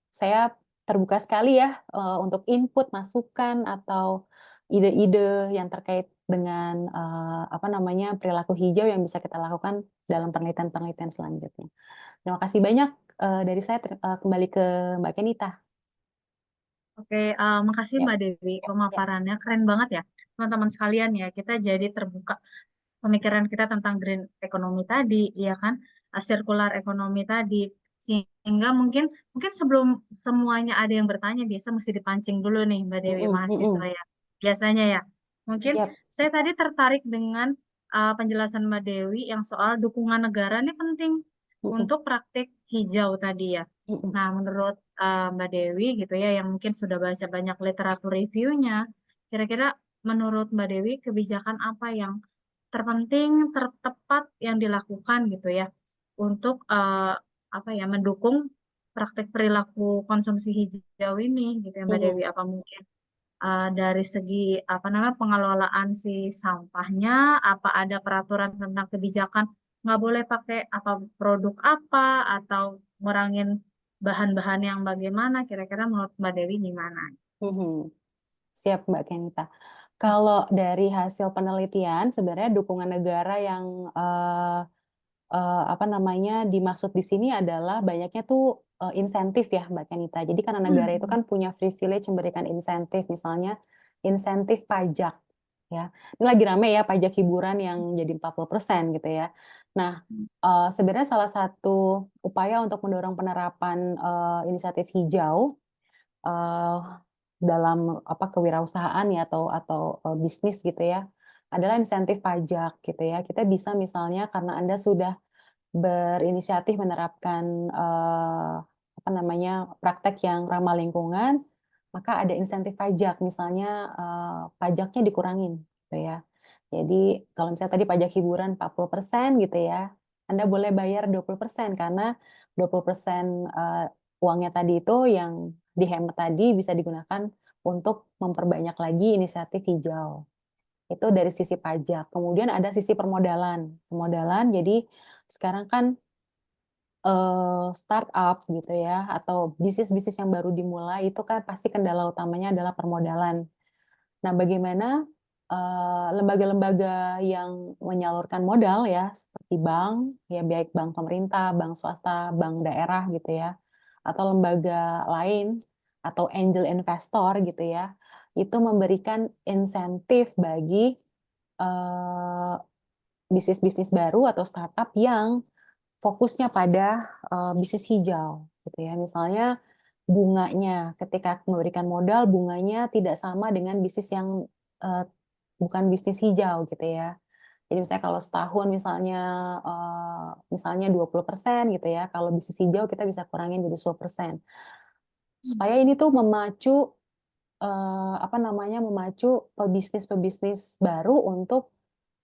saya terbuka sekali ya, untuk input, masukan, atau ide-ide yang terkait dengan, perilaku hijau yang bisa kita lakukan dalam penelitian-penelitian selanjutnya. Terima kasih banyak, dari saya kembali ke Mbak Kenita. Oke, makasih Ya, Mbak Dewi, ya, ya. pemaparannya keren banget ya, teman-teman sekalian ya. Kita jadi terbuka pemikiran kita tentang green economy tadi, ya kan, circular economy tadi, sehingga mungkin mungkin sebelum semuanya ada yang bertanya, biasa mesti dipancing dulu nih Mbak Dewi Mhm, mahasiswa mhm. ya, biasanya ya. Mungkin Yap, saya tadi tertarik dengan penjelasan Mbak Dewi yang soal dukungan negara ini penting mhm, untuk praktik hijau tadi ya. mhm, Nah, menurut Mbak Dewi gitu ya, yang mungkin sudah baca banyak literatur reviewnya, kira-kira menurut Mbak Dewi kebijakan apa yang terpenting, tertepat yang dilakukan gitu ya untuk mendukung praktik perilaku konsumsi hijau ini gitu ya Mbak mhm, Dewi, apa mungkin dari segi pengelolaan si sampahnya, apa ada peraturan tentang kebijakan nggak boleh pakai apa produk apa atau ngurangin bahan-bahan yang bagaimana, kira-kira menurut Mbak Dewi gimana? Mhm. Siap Mbak Kenita. Kalau dari hasil penelitian, sebenarnya dukungan negara yang apa namanya dimaksud di sini adalah banyaknya tuh insentif ya Mbak Kenita. Jadi karena negara itu Hmm. kan punya privilege memberikan insentif, misalnya insentif pajak ya. Ini lagi rame ya pajak hiburan yang jadi 40% gitu ya. Nah, sebenarnya salah satu upaya untuk mendorong penerapan inisiatif hijau eh, dalam apa kewirausahaan ya atau bisnis gitu ya adalah insentif pajak gitu ya. Kita bisa misalnya karena Anda sudah berinisiatif menerapkan apa namanya praktek yang ramah lingkungan, maka ada insentif pajak misalnya pajaknya dikurangin gitu ya. Jadi kalau misalnya tadi pajak hiburan 40% gitu ya, Anda boleh bayar 20% karena 20% uangnya tadi itu yang dihemat tadi bisa digunakan untuk memperbanyak lagi inisiatif hijau. Itu dari sisi pajak. Kemudian ada sisi permodalan. Permodalan jadi sekarang kan startup gitu ya atau bisnis-bisnis yang baru dimulai itu kan pasti kendala utamanya adalah permodalan. Nah, bagaimana, lembaga-lembaga yang menyalurkan modal ya, seperti bank, ya baik bank pemerintah, bank swasta, bank daerah gitu ya, atau lembaga lain, atau angel investor gitu ya, itu memberikan insentif bagi, eee, bisnis-bisnis baru atau startup yang fokusnya pada, bisnis hijau gitu ya. Misalnya bunganya, ketika memberikan modal, bunganya tidak sama dengan bisnis yang, eee, bukan bisnis hijau gitu ya. Jadi misalnya kalau setahun misalnya 20% gitu ya, kalau bisnis hijau kita bisa kurangin jadi 10%. Supaya ini tuh memacu, apa namanya, memacu pebisnis-pebisnis baru untuk,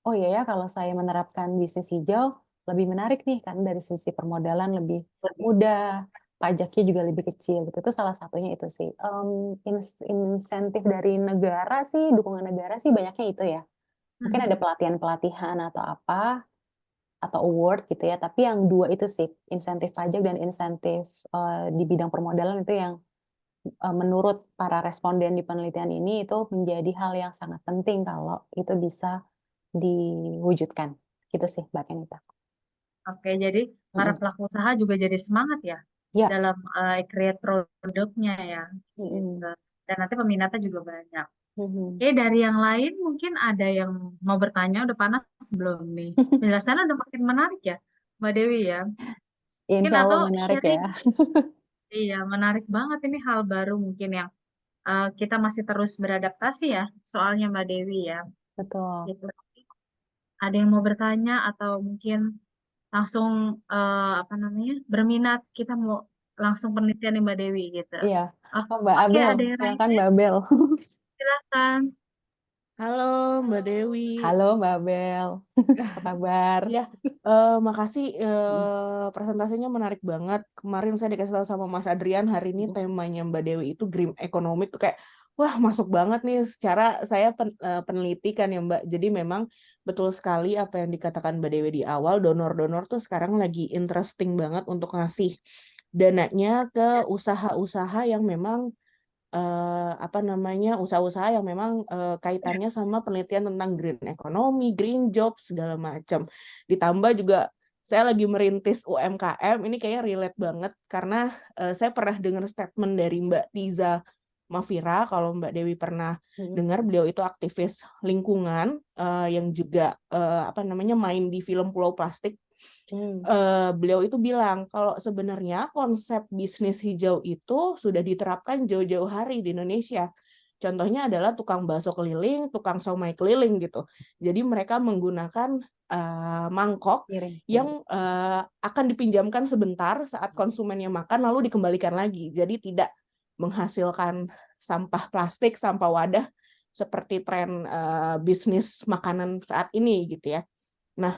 "Oh iya ya kalau saya menerapkan bisnis hijau, lebih menarik nih kan dari sisi permodalan lebih mudah, pajaknya juga lebih kecil," gitu. Itu salah satunya itu sih, insentif dari negara sih, dukungan negara sih banyaknya itu ya. Mungkin ada Hmm. pelatihan-pelatihan atau apa, atau award gitu ya, tapi yang 2 itu sih, insentif pajak dan insentif, di bidang permodalan itu yang, menurut para responden di penelitian ini itu menjadi hal yang sangat penting kalau itu bisa diwujudkan, gitu sih Mbak Kenita. Oke, jadi para Mhm. pelaku usaha juga jadi semangat ya Iya, dalam create produknya ya, gitu. mhm, Dan nanti peminatnya juga banyak. mhm. Oke, dari yang lain mungkin ada yang mau bertanya, udah panas belum nih? Penjelasannya udah makin menarik ya, Mbak Dewi ya. Mungkin Insya Allah atau menarik sharing, ya. iya menarik banget ini hal baru mungkin yang kita masih terus beradaptasi ya, soalnya Mbak Dewi ya. Betul, Gitu. Ada yang mau bertanya atau mungkin langsung apa namanya berminat kita mau langsung penelitian nih Mbak Dewi gitu. iya. Oh, Oh, Mbak oke Abel, ada yang raise silakan hand, Mbak Abel. silakan. Halo Mbak Dewi. Halo Mbak Abel, apa kabar? Ya, makasih Mhm, presentasinya menarik banget. Kemarin saya dikasih tahu sama Mas Adrian hari ini mhm, temanya Mbak Dewi itu green economic tuh kayak wah masuk banget nih secara saya peneliti kan ya Mbak. Jadi memang betul sekali apa yang dikatakan Mbak Dewi di awal, donor-donor tuh sekarang lagi interesting banget untuk ngasih dananya ke usaha-usaha yang memang apa namanya usaha-usaha yang memang kaitannya sama penelitian tentang green economy, green job segala macam. Ditambah juga saya lagi merintis UMKM, ini kayaknya relate banget karena saya pernah dengar statement dari Mbak Tiza Mafira, kalau Mbak Dewi pernah mhm, dengar, beliau itu aktivis lingkungan yang juga apa namanya main di film Pulau Plastik. mmm, Beliau itu bilang kalau sebenarnya konsep bisnis hijau itu sudah diterapkan jauh-jauh hari di Indonesia. Contohnya adalah tukang bakso keliling, tukang somai keliling gitu. Jadi mereka menggunakan mangkok piring, yang iya, akan dipinjamkan sebentar saat konsumennya makan lalu dikembalikan lagi. Jadi tidak menghasilkan sampah plastik, sampah wadah seperti tren bisnis makanan saat ini gitu ya. Nah,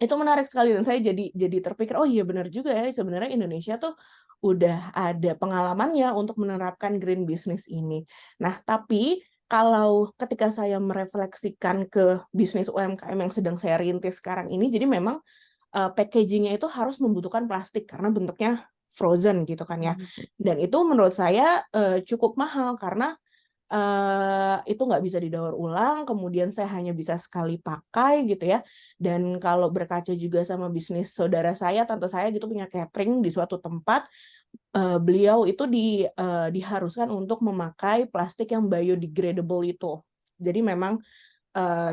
itu menarik sekali dan saya jadi terpikir, oh iya benar juga ya sebenarnya Indonesia tuh udah ada pengalamannya untuk menerapkan green business ini. Nah, tapi kalau ketika saya merefleksikan ke bisnis UMKM yang sedang saya rintis sekarang ini, jadi memang packaging-nya itu harus membutuhkan plastik karena bentuknya frozen gitu kan ya. Dan itu menurut saya cukup mahal karena itu nggak bisa didaur ulang, kemudian saya hanya bisa sekali pakai gitu ya. Dan kalau berkaca juga sama bisnis saudara saya, tante saya gitu punya catering di suatu tempat, beliau itu diharuskan untuk memakai plastik yang biodegradable itu. Jadi memang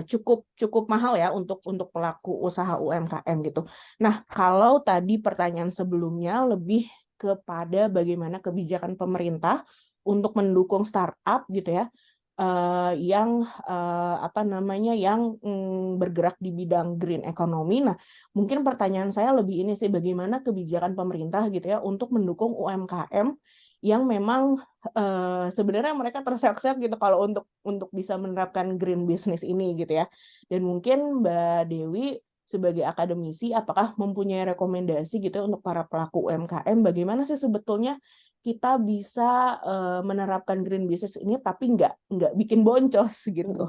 cukup mahal ya untuk pelaku usaha UMKM gitu. Nah, kalau tadi pertanyaan sebelumnya lebih kepada bagaimana kebijakan pemerintah untuk mendukung startup gitu ya, yang apa namanya yang bergerak di bidang green economy. Nah, mungkin pertanyaan saya lebih ini sih, bagaimana kebijakan pemerintah gitu ya untuk mendukung UMKM yang memang sebenarnya mereka terseok-seok gitu kalau untuk bisa menerapkan green business ini gitu ya. Dan mungkin Mbak Dewi sebagai akademisi, apakah mempunyai rekomendasi gitu ya untuk para pelaku UMKM, bagaimana sih sebetulnya kita bisa menerapkan green business ini tapi nggak bikin boncos gitu,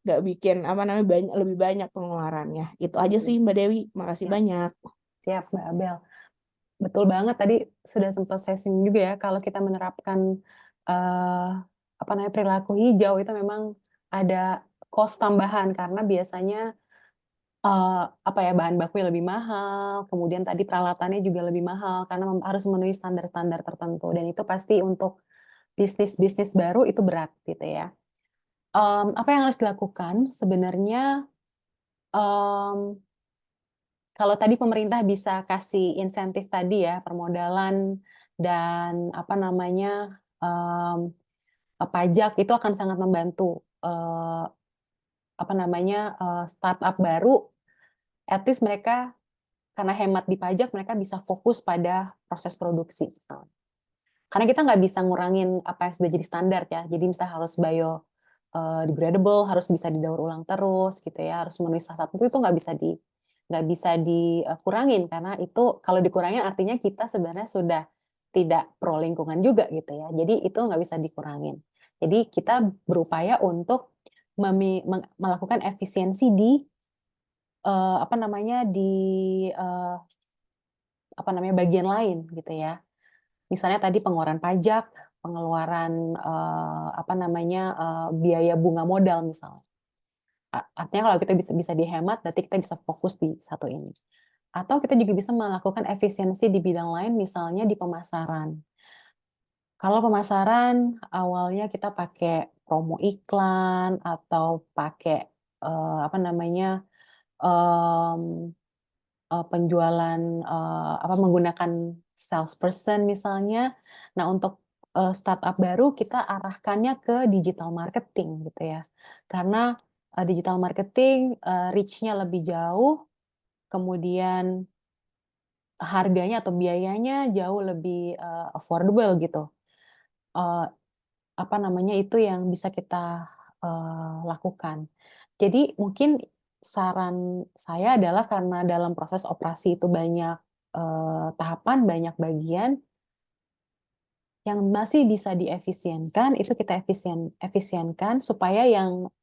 nggak bikin apa namanya lebih banyak pengeluarannya. Itu aja sih Mbak Dewi, makasih Ya. banyak. Siap, Mbak Abel. Betul banget, tadi sudah sempat saya singgung juga ya, kalau kita menerapkan apa namanya perilaku hijau itu memang ada cost tambahan karena biasanya apa ya, bahan bakunya lebih mahal, kemudian tadi peralatannya juga lebih mahal karena harus memenuhi standar-standar tertentu dan itu pasti untuk bisnis-bisnis baru itu berat gitu ya. Apa yang harus dilakukan sebenarnya, kalau tadi pemerintah bisa kasih insentif tadi ya, permodalan dan apa namanya, pajak itu akan sangat membantu, apa namanya, startup baru, at least mereka karena hemat di pajak, mereka bisa fokus pada proses produksi misalnya. Karena kita nggak bisa ngurangin apa yang sudah jadi standar ya, jadi misalnya harus degradable, harus bisa didaur ulang terus gitu ya, harus memenuhi salah satu itu nggak bisa dikurangin karena itu kalau dikurangin artinya kita sebenarnya sudah tidak pro lingkungan juga gitu ya. Jadi itu nggak bisa dikurangin. Jadi kita berupaya untuk melakukan efisiensi di apa namanya apa namanya bagian lain gitu ya. Misalnya tadi pengeluaran pajak, pengeluaran apa namanya biaya bunga modal misalnya. Artinya kalau kita bisa dihemat, berarti kita bisa fokus di satu ini. Atau kita juga bisa melakukan efisiensi di bidang lain, misalnya di pemasaran. Kalau pemasaran awalnya kita pakai promo iklan atau pakai apa namanya penjualan apa menggunakan salesperson misalnya. Nah, untuk startup baru kita arahkannya ke digital marketing gitu ya. Karena digital marketing reach-nya lebih jauh, kemudian harganya atau biayanya jauh lebih affordable gitu. Eh, apa namanya itu yang bisa kita lakukan. Jadi mungkin saran saya adalah karena dalam proses operasi itu banyak tahapan, banyak bagian yang masih bisa diefisienkan, itu kita efisienkan supaya yang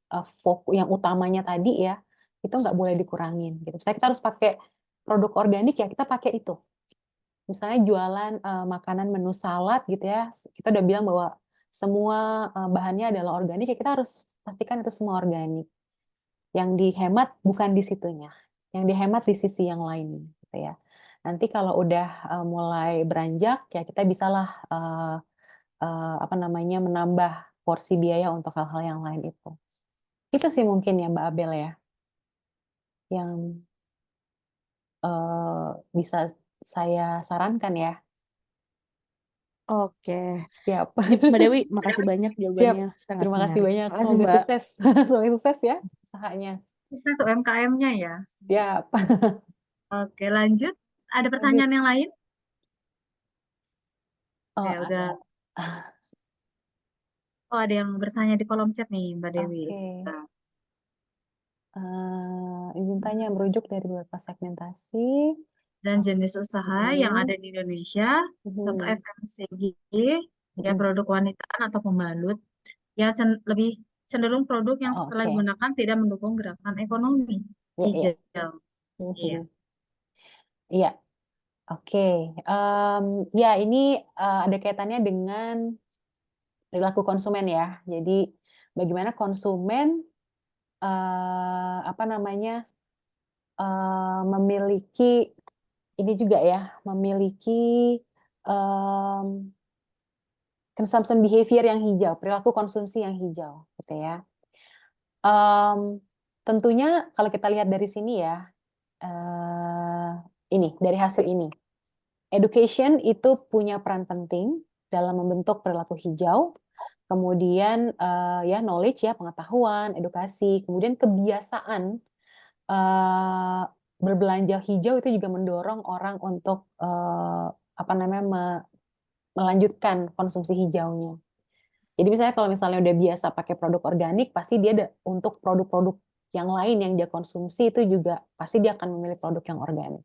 yang utamanya tadi ya, itu nggak boleh dikurangin gitu. Misalnya kita harus pakai produk organik ya, kita pakai itu. Misalnya jualan makanan menu salad gitu ya, kita udah bilang bahwa semua bahannya adalah organik, ya kita harus pastikan itu semua organik. Yang dihemat bukan di situnya, yang dihemat di sisi yang lain gitu ya. Nanti kalau udah mulai beranjak ya kita bisalah apa namanya menambah porsi biaya untuk hal-hal yang lain itu. Itu sih mungkin ya Mbak Abel ya, yang bisa saya sarankan ya. Oke. Siap. Sip, Mbak Dewi, makasih banyak Siap. jawabannya, sangat Terima kasih menarik. banyak. Makasih Semoga Mbak. sukses. Semoga sukses ya usahanya. Kita UMKM-nya ya. Siap. Oke, lanjut. Ada Lanjut. pertanyaan yang lain? Oh, Oke, udah. ada. Oh, ada yang bertanya di kolom chat nih, Mbak Dewi. Oke. Nah, Izin tanya merujuk dari beberapa segmentasi. dan jenis usaha yang Mhm. ada di Indonesia, contoh Mhm. FMCG, ya Mhm. produk wanitaan atau pembalut, ya lebih cenderung produk yang Oh, setelah oke. digunakan tidak mendukung gerakan ekonomi Iya, iya. hijau. Iya. Mhm. Iya. Oke, ya ini ada kaitannya dengan perilaku konsumen ya. Jadi bagaimana konsumen apa namanya memiliki ini juga ya, memiliki em, consumption behavior yang hijau, perilaku konsumsi yang hijau, gitu ya. Tentunya kalau kita lihat dari sini ya, eh, ini dari hasil ini. Education itu punya peran penting dalam membentuk perilaku hijau, kemudian ya knowledge ya pengetahuan, edukasi, kemudian kebiasaan berbelanja hijau itu juga mendorong orang untuk apa namanya melanjutkan konsumsi hijaunya. Jadi misalnya kalau misalnya udah biasa pakai produk organik, pasti dia ada untuk produk-produk yang lain yang dia konsumsi itu juga pasti dia akan memilih produk yang organik.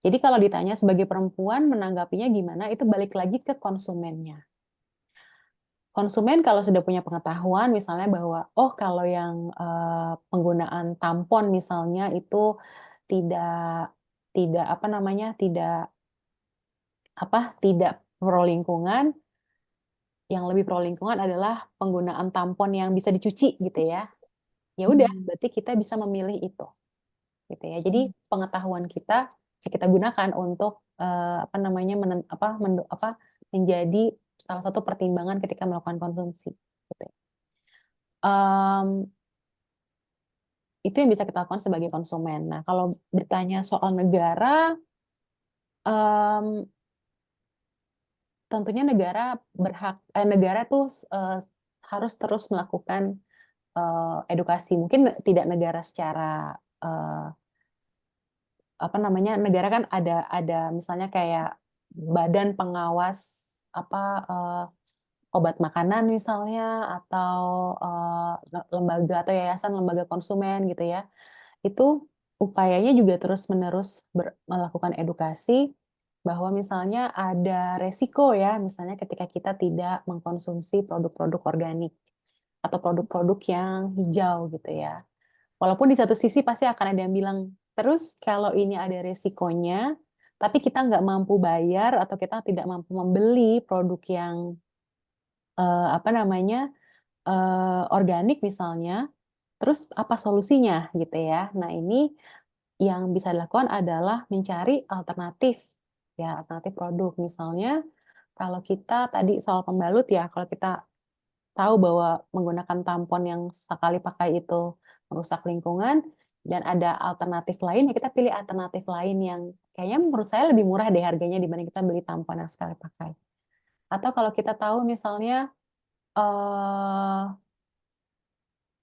Jadi kalau ditanya sebagai perempuan menanggapinya gimana, itu balik lagi ke konsumennya. Konsumen kalau sudah punya pengetahuan misalnya bahwa oh kalau yang penggunaan tampon misalnya itu tidak tidak apa namanya tidak pro lingkungan, yang lebih pro lingkungan adalah penggunaan tampon yang bisa dicuci gitu ya. Ya udah, berarti kita bisa memilih itu gitu ya. Jadi pengetahuan kita kita gunakan untuk apa namanya menjadi salah satu pertimbangan ketika melakukan konsumsi gitu. Mmm, itu yang bisa kita lakukan sebagai konsumen. Nah, kalau bertanya soal negara, mmm, tentunya negara tuh harus terus melakukan edukasi. Mungkin tidak negara secara apa namanya, negara kan ada misalnya kayak badan pengawas obat makanan misalnya atau lembaga atau yayasan lembaga konsumen gitu ya. Itu upayanya juga terus-menerus melakukan edukasi bahwa misalnya ada resiko ya, misalnya ketika kita tidak mengkonsumsi produk-produk organik atau produk-produk yang hijau gitu ya. Walaupun di satu sisi pasti akan ada yang bilang, terus kalau ini ada resikonya, tapi kita nggak mampu bayar atau kita tidak mampu membeli produk yang apa namanya organik misalnya, terus apa solusinya gitu ya. Nah ini yang bisa dilakukan adalah mencari alternatif ya, alternatif produk. Misalnya kalau kita tadi soal pembalut ya, kalau kita tahu bahwa menggunakan tampon yang sekali pakai itu merusak lingkungan dan ada alternatif lain, ya kita pilih alternatif lain yang kayaknya menurut saya lebih murah deh harganya dibanding kita beli tampon yang sekali pakai. Atau kalau kita tahu misalnya eh,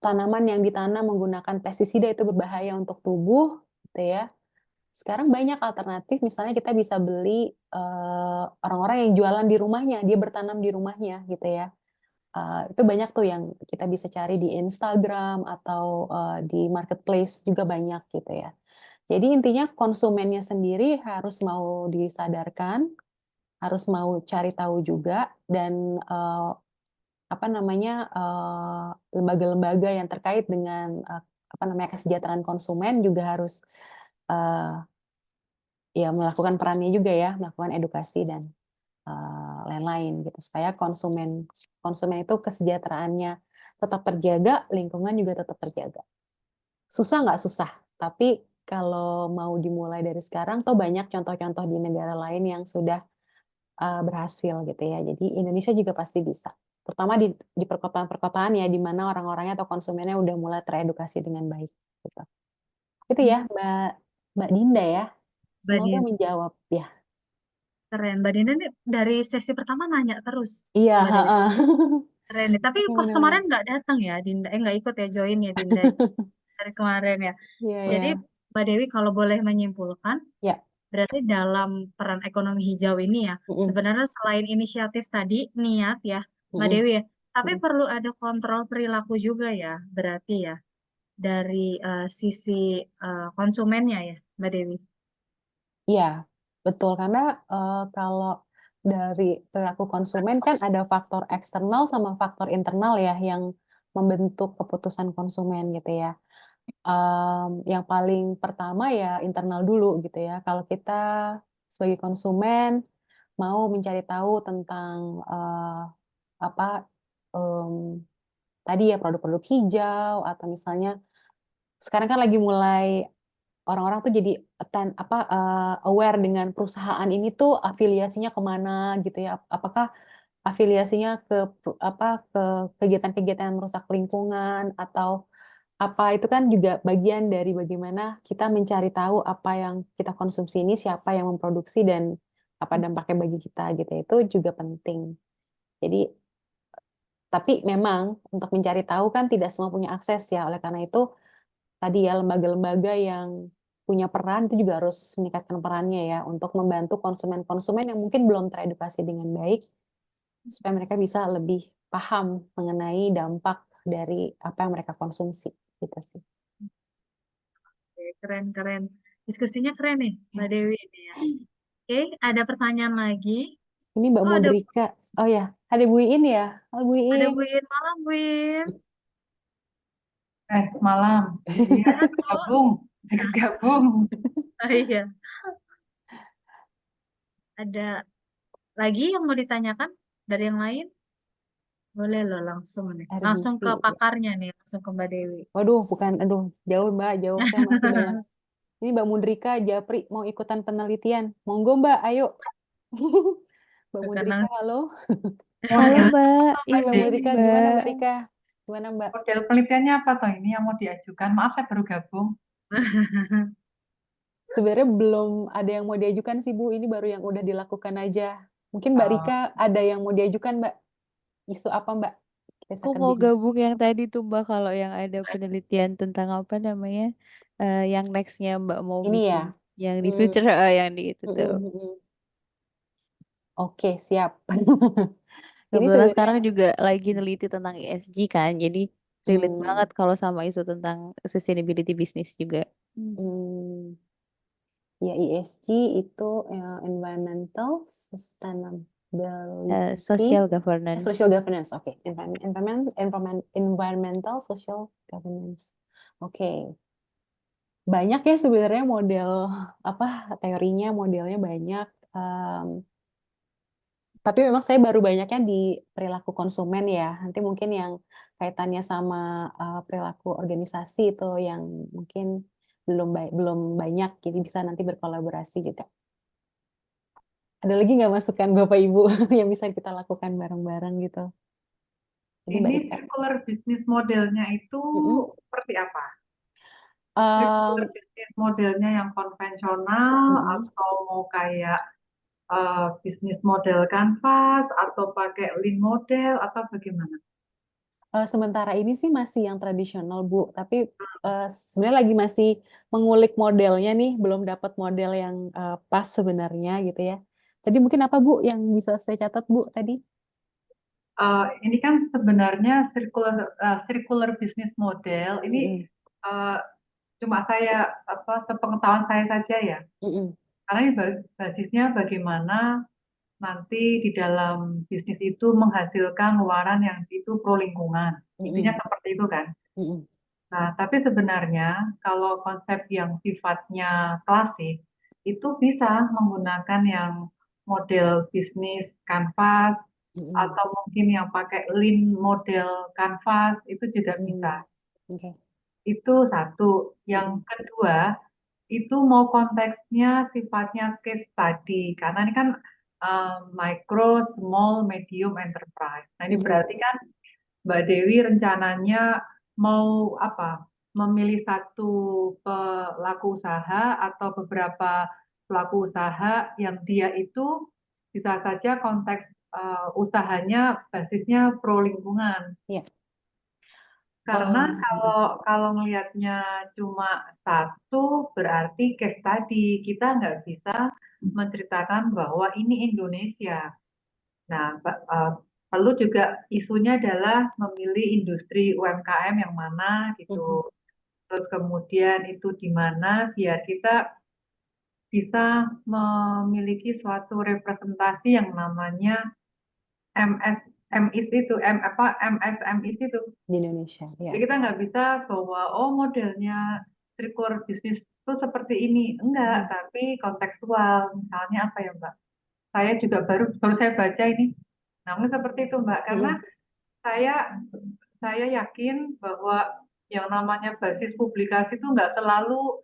tanaman yang ditanam menggunakan pestisida itu berbahaya untuk tubuh, gitu ya. Sekarang banyak alternatif, misalnya kita bisa beli orang-orang yang jualan di rumahnya, dia bertanam di rumahnya, gitu ya. Itu banyak tuh yang kita bisa cari di Instagram atau di marketplace juga banyak gitu ya. Jadi intinya konsumennya sendiri harus mau disadarkan, harus mau cari tahu juga dan apa namanya lembaga-lembaga yang terkait dengan apa namanya kesejahteraan konsumen juga harus eh, ya melakukan perannya juga ya, melakukan edukasi dan lain-lain gitu supaya konsumen konsumen itu kesejahteraannya tetap terjaga, lingkungan juga tetap terjaga. Susah nggak? Susah, tapi kalau mau dimulai dari sekarang tuh banyak contoh-contoh di negara lain yang sudah berhasil gitu ya. Jadi Indonesia juga pasti bisa. Terutama di perkotaan-perkotaan ya di mana orang-orangnya atau konsumennya udah mulai teredukasi dengan baik gitu. Itu ya Mbak Mbak Dinda ya. Mbak Semoga Din, menjawab ya. keren. Mbak Dinda nih dari sesi pertama nanya terus, Iya, Mbak Dewi. heeh. Keren nih. Tapi Oke, pas benar-benar. kemarin nggak datang ya, Dinda. Nggak ikut ya, join ya, Dinda. Dari kemarin ya. Iya, iya. Jadi, Mbak Dewi kalau boleh menyimpulkan, Ya. berarti dalam peran ekonomi hijau ini ya, Mm-mm. sebenarnya selain inisiatif tadi, niat ya, Mbak Mm-mm. Dewi ya, tapi Mm-mm. perlu ada kontrol perilaku juga ya, berarti ya, dari sisi konsumennya ya, Mbak Dewi. Iya, betul. Karena kalau dari perilaku konsumen kan ada faktor eksternal sama faktor internal ya yang membentuk keputusan konsumen gitu ya. Yang paling pertama ya internal dulu gitu ya. Kalau kita sebagai konsumen mau mencari tahu tentang apa tadi ya produk-produk hijau atau misalnya sekarang kan lagi mulai orang-orang tuh jadi aware dengan perusahaan ini tuh afiliasinya kemana gitu ya. Apakah afiliasinya ke kegiatan-kegiatan merusak lingkungan atau apa, itu kan juga bagian dari bagaimana kita mencari tahu apa yang kita konsumsi ini, siapa yang memproduksi dan apa dampaknya bagi kita gitu ya. Itu juga penting. Jadi tapi memang untuk mencari tahu kan tidak semua punya akses ya. Oleh karena itu tadi ya lembaga-lembaga yang punya peran itu juga harus meningkatkan perannya ya untuk membantu konsumen-konsumen yang mungkin belum teredukasi dengan baik supaya mereka bisa lebih paham mengenai dampak dari apa yang mereka konsumsi gitu sih. Oke, keren-keren. Diskusinya keren nih, Mbak Dewi ini ya. Oke, ada pertanyaan lagi. Ini Mbak Oh, Mudrika. Oh ya, ada Bu Iin ya. Halo Bu ada Iin. Bu In. Malam, Bu In. Malam. Iya, Sehat, Bu? gabung. Gabung. Oh iya. Ada lagi yang mau ditanyakan dari yang lain? Boleh loh langsung nih. Langsung ke RBC. pakarnya nih, langsung ke Mbak Dewi. Waduh, bukan. Aduh, jauh Mbak. Jauh saya masih banyak. Ini Mbak Mudrika Japri mau ikutan penelitian. Monggo Mbak, ayo. Mbak Bukan Mudrika, langsung. halo. Halo Mbak, Hai Mbak izin Mudrika, gimana Mbak Mbak. Rika? Gimana Mbak? Model penelitiannya apa toh ini yang mau diajukan? Maaf, saya baru gabung. Sebenarnya belum ada yang mau diajukan sih Bu, ini baru yang udah dilakukan aja. Mungkin Mbak Rika ada yang mau diajukan Mbak? Isu apa Mbak? Kita Aku akan mau bingung. gabung yang tadi tuh Mbak, kalau yang ada penelitian tentang apa namanya, yang nextnya Mbak mau Ini ya? bikin, yang di Hmm, future, yang di itu tuh. Oke, siap. Ini Kebetulan sebenarnya sekarang juga lagi neliti tentang ESG kan, jadi relate banget kalau sama isu tentang sustainability bisnis juga. ya ESG itu environmental sustainability, Social governance. social governance. Oke, environmental social governance. Oke. Banyak ya sebenarnya model teorinya, modelnya banyak. Tapi memang saya baru banyaknya di perilaku konsumen ya. Nanti mungkin yang kaitannya sama perilaku organisasi itu yang mungkin belum banyak, jadi bisa nanti berkolaborasi juga. Ada lagi nggak masukan Bapak Ibu yang bisa kita lakukan bareng-bareng gitu? Jadi Mbak Ini Rika. circular business modelnya itu seperti apa? Circular Um, business modelnya yang konvensional atau mau kayak bisnis model kanvas atau pakai lean model atau bagaimana? sementara ini sih masih yang tradisional Bu, tapi sebenarnya lagi masih mengulik modelnya nih, belum dapat model yang pas sebenarnya gitu ya. Tadi mungkin apa Bu yang bisa saya catat Bu tadi? Ini kan sebenarnya circular business model ini cuma sepengetahuan saya saja ya. Karena ini basisnya bagaimana nanti di dalam bisnis itu menghasilkan pengeluaran yang itu pro lingkungan. Intinya seperti itu kan. Nah, tapi sebenarnya kalau konsep yang sifatnya klasik itu bisa menggunakan yang model bisnis kanvas atau mungkin yang pakai lean model kanvas itu juga bisa. Itu satu. Yang kedua, itu mau konteksnya sifatnya case study karena ini kan micro, small, medium enterprise. Nah, ini berarti kan Mbak Dewi rencananya mau apa? Memilih satu pelaku usaha atau beberapa pelaku usaha yang dia itu bisa saja konteks usahanya basisnya pro lingkungan. Karena kalau ngelihatnya cuma satu, berarti case tadi kita nggak bisa menceritakan bahwa ini Indonesia. Nah, perlu juga isunya adalah memilih industri UMKM yang mana gitu. Terus kemudian itu di mana biar kita bisa memiliki suatu representasi yang namanya MSMI itu, MSMI itu. Di Indonesia, ya. Jadi kita nggak bisa bahwa modelnya circular business tuh seperti ini. Enggak, tapi kontekstual. Misalnya apa ya, Mbak? Saya juga baru saya baca ini. Namun seperti itu, Mbak, karena saya saya yakin bahwa yang namanya basis publikasi itu nggak selalu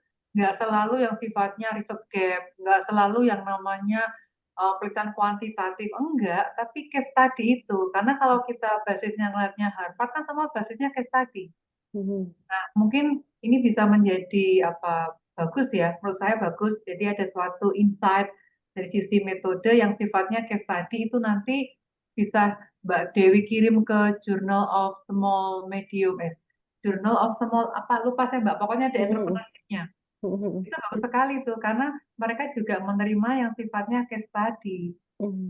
yang sifatnya riset gap, nggak selalu yang namanya penelitian kuantitatif, enggak, tapi case study itu. Karena kalau kita basisnya ngeliatnya Harvard kan semua basisnya case study. Nah, mungkin ini bisa menjadi apa bagus ya, menurut saya bagus. Jadi ada suatu insight dari sisi metode yang sifatnya case study itu nanti bisa Mbak Dewi kirim ke Journal of Small Medium, Journal of Small apa lupa saya Mbak, pokoknya ada entrepreneurship-nya. Itu bagus sekali tuh karena mereka juga menerima yang sifatnya case study.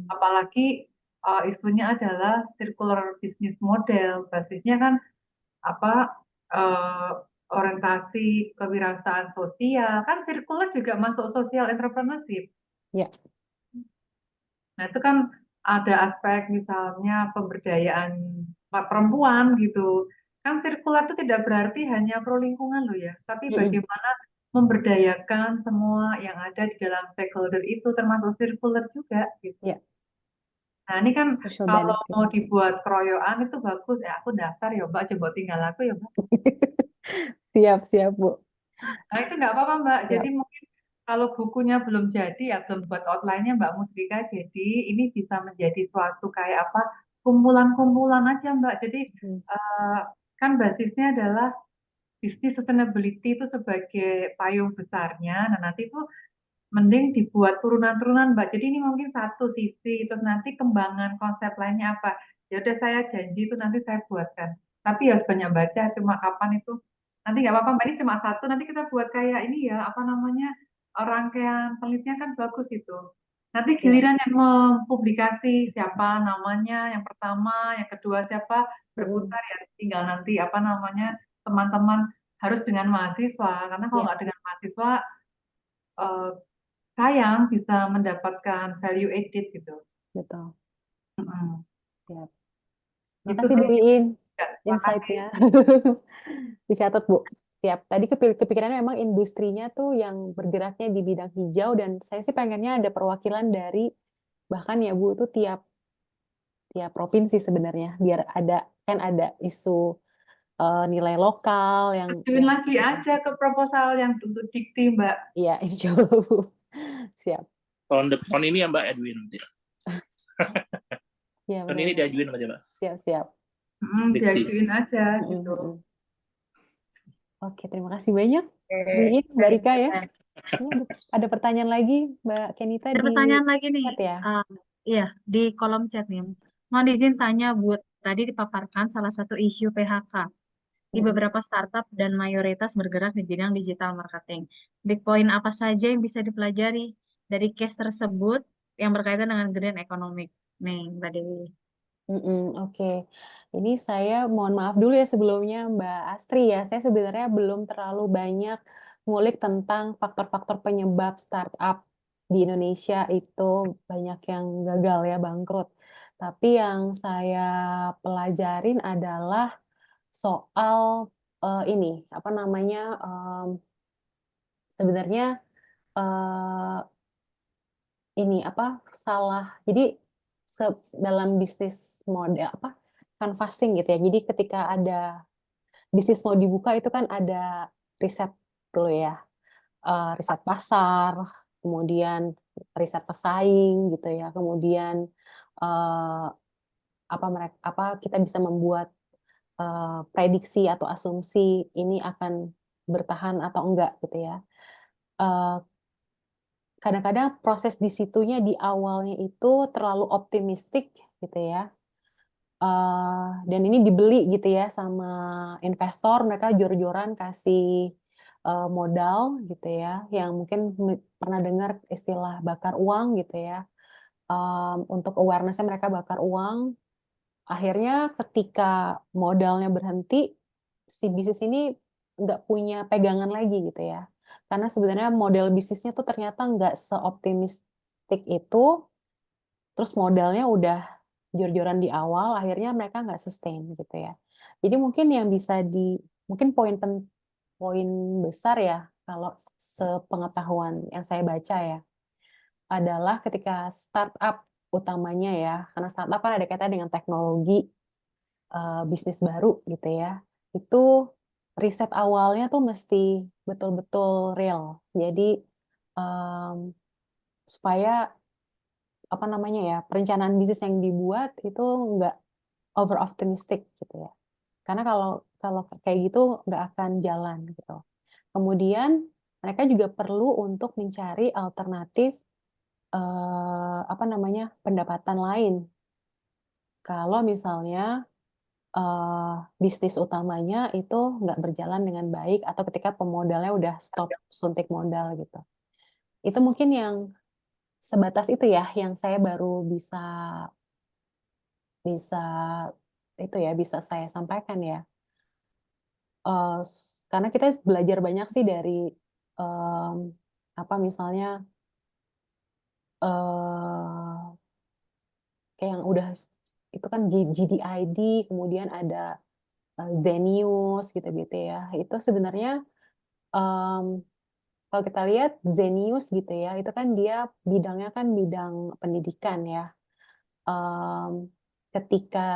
Apalagi isunya adalah circular business model, basisnya kan apa orientasi kewirausahaan sosial, kan circular juga masuk social entrepreneurship. Ya. Nah itu kan ada aspek misalnya pemberdayaan perempuan gitu. Kan circular itu tidak berarti hanya pro lingkungan loh ya, tapi bagaimana memberdayakan semua yang ada di dalam stakeholder itu termasuk circular juga gitu. Ya. Nah ini kan Social kalau benefit. mau dibuat keroyokan itu bagus ya, aku daftar ya Mbak, coba tinggal aku ya Mbak. Siap, Bu. Nah itu nggak apa-apa Mbak, Siap. jadi mungkin kalau bukunya belum jadi ya belum buat outline-nya Mbak Mustika, jadi ini bisa menjadi suatu kayak apa kumpulan-kumpulan aja Mbak. Jadi kan basisnya adalah bisnis sustainability itu sebagai payung besarnya. Nah nanti itu mending dibuat turunan-turunan Mbak. Jadi ini mungkin satu sisi, terus nanti kembangan konsep lainnya apa. Ya udah saya janji itu nanti saya buatkan. Tapi harus banyak baca, cuma kapan itu nanti nggak apa-apa Mbak, ini cuma satu, nanti kita buat kayak ini ya, apa namanya, rangkaian penelitian kan bagus itu. Nanti giliran yang mempublikasi siapa namanya, yang pertama, yang kedua siapa, berputar ya tinggal nanti apa namanya, teman-teman harus dengan mahasiswa, karena kalau nggak dengan mahasiswa, sayang bisa mendapatkan value added gitu. Betul. Siap. Itu Makasih Bu sih. Iin, Ya, terima kasih. insight-nya. Dicatat Bu. Siap. Tadi kepikirannya memang industrinya tuh yang bergeraknya di bidang hijau dan saya sih pengennya ada perwakilan dari bahkan ya Bu itu tiap provinsi sebenarnya biar ada isu nilai lokal yang Ajuin lagi aja ke proposal yang untuk dikti Mbak. iya insya Allah Bu. Siap. Tahun ini ya Mbak Edwin nanti. Ya, Tahun ini diajuin aja Mbak. Siap. Diajuin aja gitu. Oke, terima kasih banyak Bu Iin, Mbak Rika ya. Ini ada pertanyaan lagi Mbak Kenita Ada pertanyaan lagi nih. chat ya? Iya, di kolom chat nih. Mohon izin tanya Bu, tadi dipaparkan salah satu isu PHK di beberapa startup dan mayoritas bergerak di bidang digital marketing. Big point apa saja yang bisa dipelajari dari case tersebut yang berkaitan dengan green economic? Nih, Mbak Dewi. Oke. Ini saya mohon maaf dulu ya sebelumnya Mbak Astri ya. Saya sebenarnya belum terlalu banyak ngulik tentang faktor-faktor penyebab startup di Indonesia itu banyak yang gagal ya, bangkrut. Tapi yang saya pelajarin adalah soal ini apa namanya sebenarnya ini apa salah. Jadi dalam bisnis model apa canvassing gitu ya. Jadi ketika ada bisnis mau dibuka itu kan ada riset dulu ya, riset pasar, kemudian riset pesaing gitu ya, kemudian kita bisa membuat prediksi atau asumsi ini akan bertahan atau enggak gitu ya. Kadang-kadang proses di situnya di awalnya itu terlalu optimistik gitu ya. Dan ini dibeli gitu ya sama investor, mereka jor-joran kasih modal gitu ya, yang mungkin pernah dengar istilah bakar uang gitu ya. Untuk awareness-nya mereka bakar uang, akhirnya ketika modalnya berhenti, si bisnis ini nggak punya pegangan lagi gitu ya. Karena sebenarnya model bisnisnya tuh ternyata nggak seoptimistik itu, terus modalnya udah jor-joran di awal, akhirnya mereka nggak sustain gitu ya. Jadi mungkin yang bisa mungkin poin besar ya kalau sepengetahuan yang saya baca ya, adalah ketika startup utamanya ya, karena startup kan ada kaitan dengan teknologi, bisnis baru gitu ya, itu riset awalnya tuh mesti betul-betul real. Jadi, supaya apa namanya ya, perencanaan bisnis yang dibuat itu nggak over optimistic gitu ya. Karena kalau kayak gitu nggak akan jalan gitu. Kemudian mereka juga perlu untuk mencari alternatif, apa namanya, pendapatan lain. Kalau misalnya, bisnis utamanya itu nggak berjalan dengan baik atau ketika pemodalnya udah stop suntik modal gitu. Itu mungkin yang sebatas itu ya, yang saya baru bisa bisa itu ya, bisa saya sampaikan ya. Karena kita belajar banyak sih dari, mmm, apa misalnya, eee, kayak yang udah itu kan GDID, kemudian ada, Zenius gitu-gitu ya. Itu sebenarnya, mmm, kalau kita lihat Zenius gitu ya, itu kan dia bidangnya kan bidang pendidikan ya. Mmm, Ketika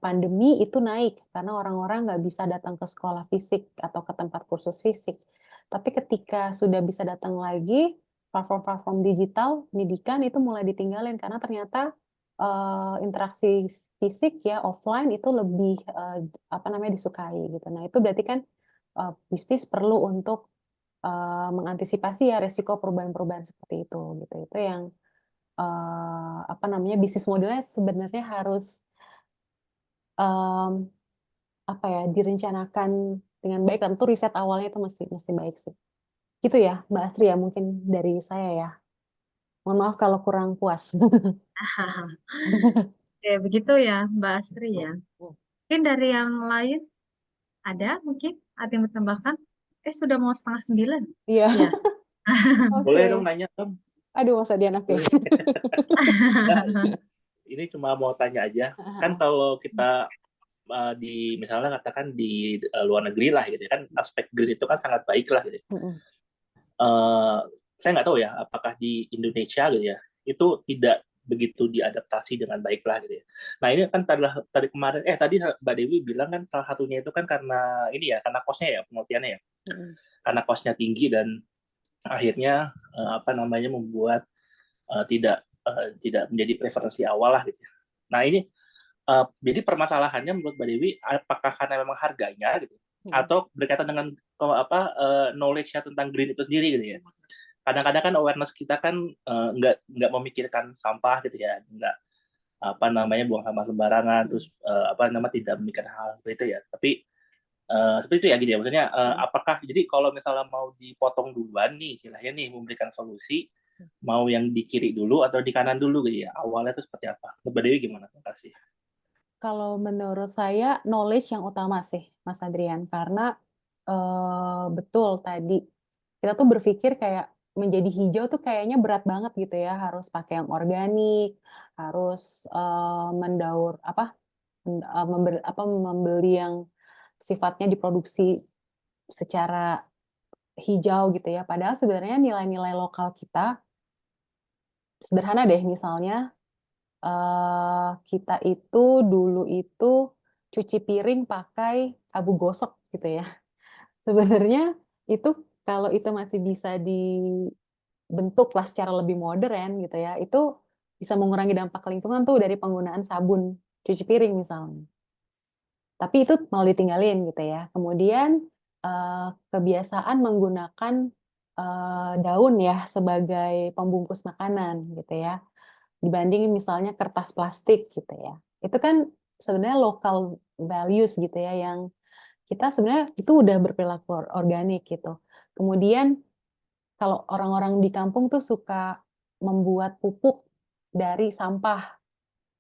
pandemi itu naik karena orang-orang nggak bisa datang ke sekolah fisik atau ke tempat kursus fisik. Tapi ketika sudah bisa datang lagi, platform-platform digital pendidikan itu mulai ditinggalin karena ternyata, interaksi fisik ya, offline itu lebih, apa namanya, disukai gitu. Nah itu berarti kan, bisnis perlu untuk, mengantisipasi ya resiko perubahan-perubahan seperti itu gitu. Itu yang apa namanya, bisnis modelnya sebenarnya harus, mmm, apa ya, direncanakan dengan baik, tentu riset awalnya itu mesti mesti baik sih. Gitu ya, Mbak Asri ya, mungkin dari saya ya. Mohon maaf kalau kurang puas. Oke, begitu ya Mbak Asri ya. Mungkin dari yang lain ada mungkin ada yang bertambahkan? Sudah mau 8:30. Iya, Ya. Boleh oke. dong nanya, Tom? Aduh, Mas Adian, oke. Nah, ini cuma mau tanya aja. Kan kalau kita di misalnya katakan di luar negeri lah gitu ya, kan aspek green itu kan sangat baik lah gitu. Mhm. Saya nggak tahu ya apakah di Indonesia gitu ya itu tidak begitu diadaptasi dengan baik lah gitu ya. Nah ini kan tadi kemarin tadi Mbak Dewi bilang kan salah satunya itu kan karena ini ya karena kosnya ya pengertiannya ya Mhm. karena kosnya tinggi dan akhirnya apa namanya membuat tidak menjadi preferensi awal lah gitu. Ya. Nah ini jadi permasalahannya menurut Mbak Dewi apakah karena memang harganya gitu atau berkaitan dengan knowledge-nya tentang green itu sendiri gitu ya. Kadang-kadang kan awareness kita kan nggak memikirkan sampah gitu ya, nggak apa namanya buang sampah sembarangan, terus tidak memikirkan hal seperti itu ya. Tapi seperti itu ya gitu ya. Maksudnya apakah jadi kalau misalnya mau dipotong duluan nih, istilahnya nih memberikan solusi, mau yang di kiri dulu atau di kanan dulu gitu ya. Awalnya itu seperti apa? Mbak Dewi gimana? Terima kasih. Kalau menurut saya knowledge yang utama sih, Mas Adrian, karena, betul tadi, kita tuh berpikir kayak menjadi hijau tuh kayaknya berat banget gitu ya, harus pakai yang organik, harus, mendaur apa, membeli yang sifatnya diproduksi secara hijau gitu ya. Padahal sebenarnya nilai-nilai lokal kita sederhana deh, misalnya, kita itu dulu itu cuci piring pakai abu gosok gitu ya. Sebenarnya itu kalau itu masih bisa dibentuklah secara lebih modern gitu ya, itu bisa mengurangi dampak lingkungan tuh dari penggunaan sabun cuci piring misalnya. Tapi itu mau ditinggalin gitu ya. Kemudian, kebiasaan menggunakan, daun ya sebagai pembungkus makanan gitu ya, dibanding misalnya kertas plastik gitu ya. Itu kan sebenarnya local values gitu ya, yang kita sebenarnya itu udah berperilaku organik gitu. Kemudian kalau orang-orang di kampung tuh suka membuat pupuk dari sampah.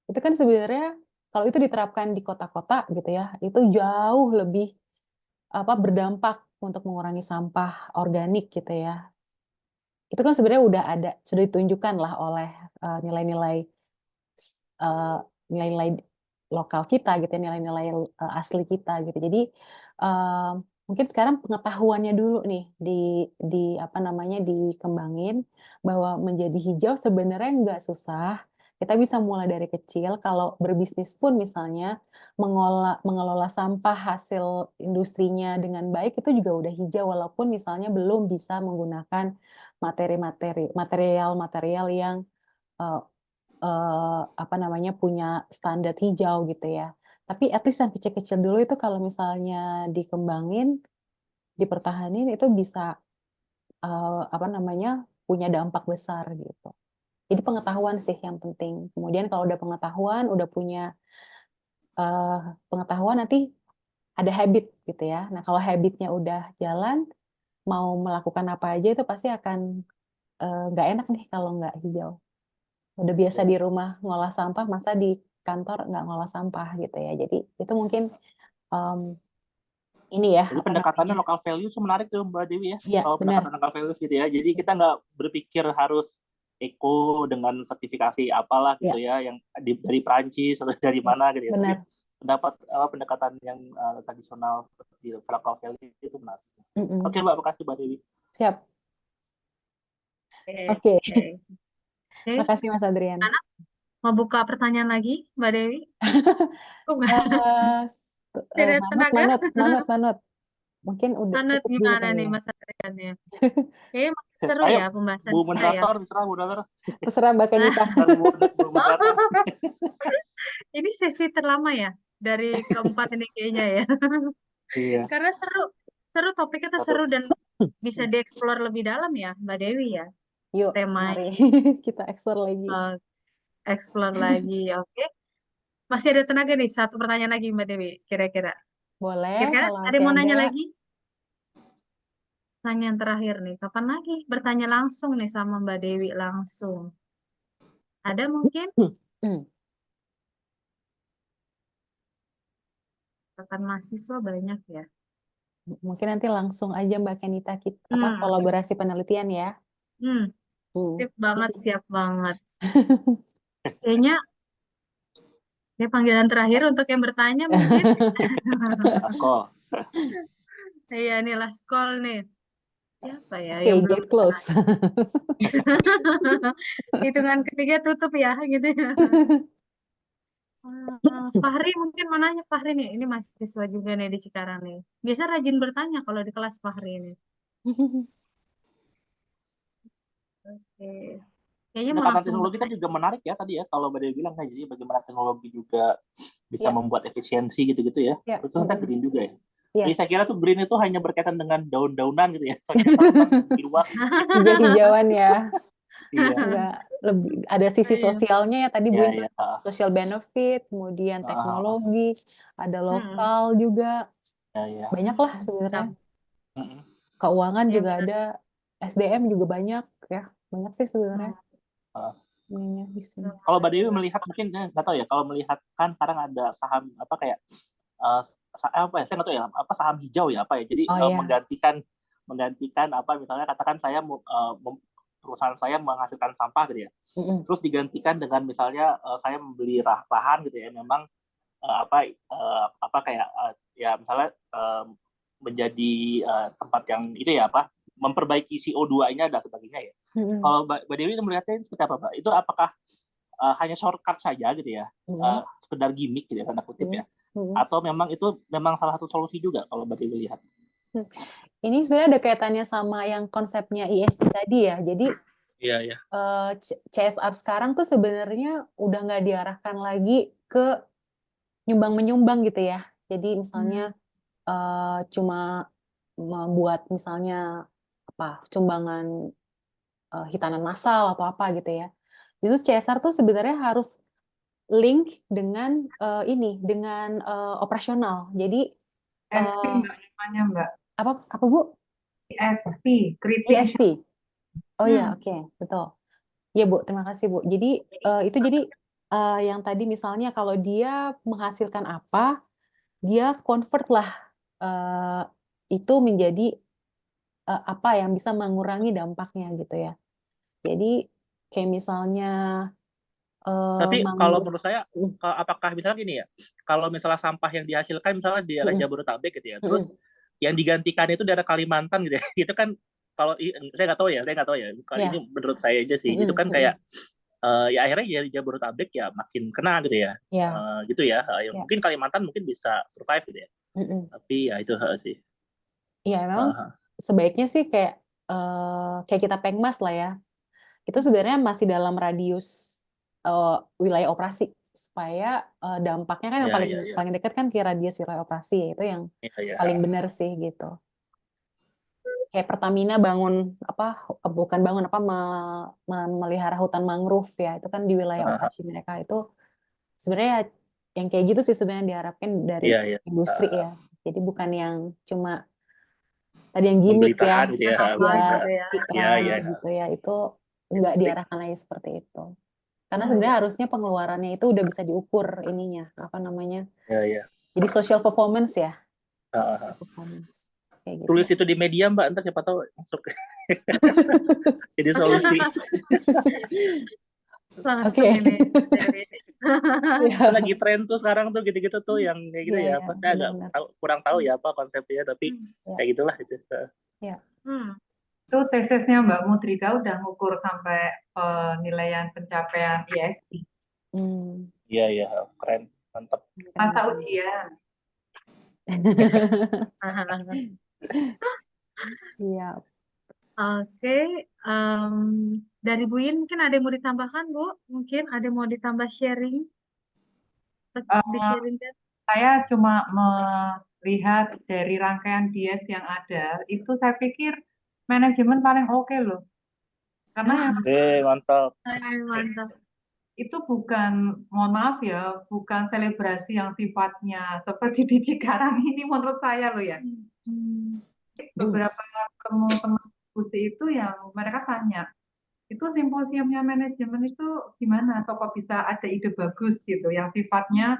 Itu kan sebenarnya kalau itu diterapkan di kota-kota gitu ya, itu jauh lebih berdampak untuk mengurangi sampah organik gitu ya. Itu kan sebenarnya udah ada, sudah ditunjukkan lah oleh, nilai-nilai eee, nilai-nilai lokal kita gitu ya, nilai-nilai, asli kita gitu. Jadi, mungkin sekarang pengetahuannya dulu nih dikembangin bahwa menjadi hijau sebenarnya nggak susah. Kita bisa mulai dari kecil. Kalau berbisnis pun misalnya mengelola sampah hasil industrinya dengan baik itu juga udah hijau walaupun misalnya belum bisa menggunakan material-material yang eh, punya standar hijau gitu ya. Tapi at least yang kecil-kecil dulu itu kalau misalnya dikembangin, dipertahanin itu bisa punya dampak besar gitu. Jadi pengetahuan sih yang penting. Kemudian kalau udah pengetahuan, udah punya pengetahuan nanti ada habit gitu ya. Nah kalau habitnya udah jalan, mau melakukan apa aja itu pasti akan nggak enak nih kalau nggak hijau. Udah biasa di rumah ngolah sampah, masa di kantor nggak ngolah sampah gitu ya. Jadi itu mungkin ini ya Jadi pendekatannya local value itu menarik tuh Mbak Dewi ya. Iya, Kalau benar. pendekatan local value gitu ya. Jadi kita nggak berpikir harus eco dengan sertifikasi apalah gitu ya, yang dari Prancis atau dari mana gitu ya. Benar. Tapi pendapat pendekatan yang tradisional seperti local value itu menarik. Oke Mbak, makasih Mbak Dewi. Siap. Oke. Makasih Mas Adrian. Anak mau buka pertanyaan lagi, Mbak Dewi? Tidak tenaga? Manut. Mungkin udah Manut cukup dulu gimana kali nih ya. Mas Adrian ya? Kayaknya makin seru Ayo, ya pembahasan Bu kita ya. Moderator, terserah Bu Moderator. Terserah Mbak Kenita. Bu Moderator. Ini sesi terlama ya dari keempat ini kayaknya ya. Iya. Karena seru topiknya tuh seru dan bisa dieksplor lebih dalam ya, Mbak Dewi ya. Yuk, Temanya. mari kita explore lagi. Explore lagi, oke. Masih ada tenaga nih, satu pertanyaan lagi Mbak Dewi, kira-kira. Boleh, Kira-kira kalau ada masih yang mau nanya ada. lagi? Pertanyaan terakhir nih, kapan lagi bertanya langsung nih sama Mbak Dewi langsung? Ada mungkin? Rekan mahasiswa banyak ya. Mungkin nanti langsung aja Mbak Kenita kita kolaborasi penelitian ya. Siap banget. Kayaknya ini panggilan terakhir untuk yang bertanya mungkin. Asko. Iya nih last call nih. Siapa ya Oke, yang belum gate close. hitungan ketiga tutup ya gitu ya. Fahri mungkin mau nanya Fahri nih, ini mahasiswa juga nih di Cikarang nih. Biasa rajin bertanya kalau di kelas Fahri ini. Oke. Kayaknya mau Pendekatan langsung teknologi tadi juga menarik ya tadi ya, kalau Mbak Dewi bilang jadi bagaimana teknologi juga bisa membuat efisiensi gitu-gitu ya. Itu kan green juga ya. Jadi saya kira tuh green itu hanya berkaitan dengan daun-daunan gitu ya. Lebih luas. Hijau-hijauan ya. Iya. Enggak lebih ada sisi sosialnya ya tadi Bu. Social benefit, kemudian teknologi, ada lokal juga. Banyak lah sebenarnya. Keuangan juga ada, SDM juga banyak ya. Banyak sih sebenarnya. Kalau Mbak Dewi melihat mungkin nggak tahu ya, kalau melihat kan sekarang ada saham apa kayak apa ya, saya nggak tahu ya, apa saham hijau ya apa ya, jadi menggantikan apa misalnya katakan saya perusahaan saya menghasilkan sampah gitu ya, terus digantikan dengan misalnya saya membeli lahan gitu ya, memang apa kayak ya misalnya menjadi tempat yang itu ya apa memperbaiki CO2-nya dan sebagainya ya. Kalau Mbak Dewi melihatnya seperti apa Mbak? Itu apakah hanya shortcut saja gitu ya, sekedar gimmick gitu ya tanda kutip ya, atau memang itu memang salah satu solusi juga kalau Mbak Dewi lihat? Ini sebenarnya ada kaitannya sama yang konsepnya ESG tadi ya. Jadi CSR sekarang tuh sebenarnya udah nggak diarahkan lagi ke nyumbang-menyumbang gitu ya. Jadi misalnya cuma membuat misalnya sumbangan hitanan massal atau apa gitu ya. Itu CSR tuh sebenarnya harus link dengan dengan operasional. Jadi Mbak. Apa Bu? ESG. Oh ya, oke, betul. Ya Bu, terima kasih Bu. Jadi itu yang tadi misalnya kalau dia menghasilkan apa, dia convert lah itu menjadi apa yang bisa mengurangi dampaknya gitu ya. Jadi kayak misalnya tapi kalau menurut saya apakah misalnya gini ya, kalau misalnya sampah yang dihasilkan misalnya di daerah Jabodetabek gitu ya, terus yang digantikan itu daerah Kalimantan gitu ya. Itu kan kalau saya nggak tahu ya. Kalau Ya. ini menurut saya aja sih. Itu kan kayak ya akhirnya ya Jabodetabek ya makin kena gitu ya. Ya. Gitu ya. Ya. Mungkin Kalimantan mungkin bisa survive gitu ya. Tapi ya itu sih. Iya, memang sebaiknya sih kayak kita Pengmas lah ya. Itu sebenarnya masih dalam radius wilayah operasi supaya dampaknya kan yang paling dekat kan ke radius wilayah operasi, itu yang paling benar sih gitu. Kayak Pertamina memelihara hutan mangrove ya, itu kan di wilayah operasi mereka. Itu sebenarnya yang kayak gitu sih sebenarnya diharapkan dari industri ya. Jadi bukan yang cuma tadi yang gimmick ya, pemberitaan gitu ya. iklan gitu ya, itu nggak diarahkan lagi seperti itu. Karena sebenarnya harusnya pengeluarannya itu udah bisa diukur ininya, jadi social performance ya. Performance. Kayak gitu. Tulis itu di media Mbak, ntar siapa tahu masuk. Jadi solusi. Langsung ini. Lagi tren tuh sekarang tuh gitu-gitu tuh yang kayak gitu ya. Saya kurang tahu ya apa konsepnya, tapi kayak gitulah itu. Itu tesisnya Mbak Mutrika udah ngukur sampai penilaian pencapaian ESG. Iya, keren, mantap. Masa ujian. Siap. Oke, dari Bu Yin mungkin ada yang mau ditambahkan, Bu? Mungkin ada yang mau ditambah sharing? Di-sharingkan? Saya cuma melihat dari rangkaian diet yang ada, itu saya pikir manajemen paling oke loh. Karena mantap. Mantap. Itu bukan, mohon maaf ya, bukan selebrasi yang sifatnya seperti di Cikarang ini menurut saya loh ya. Beberapa teman-teman diskusi itu yang mereka tanya, itu simposiumnya manajemen itu gimana? Atau kok bisa ada ide bagus gitu, yang sifatnya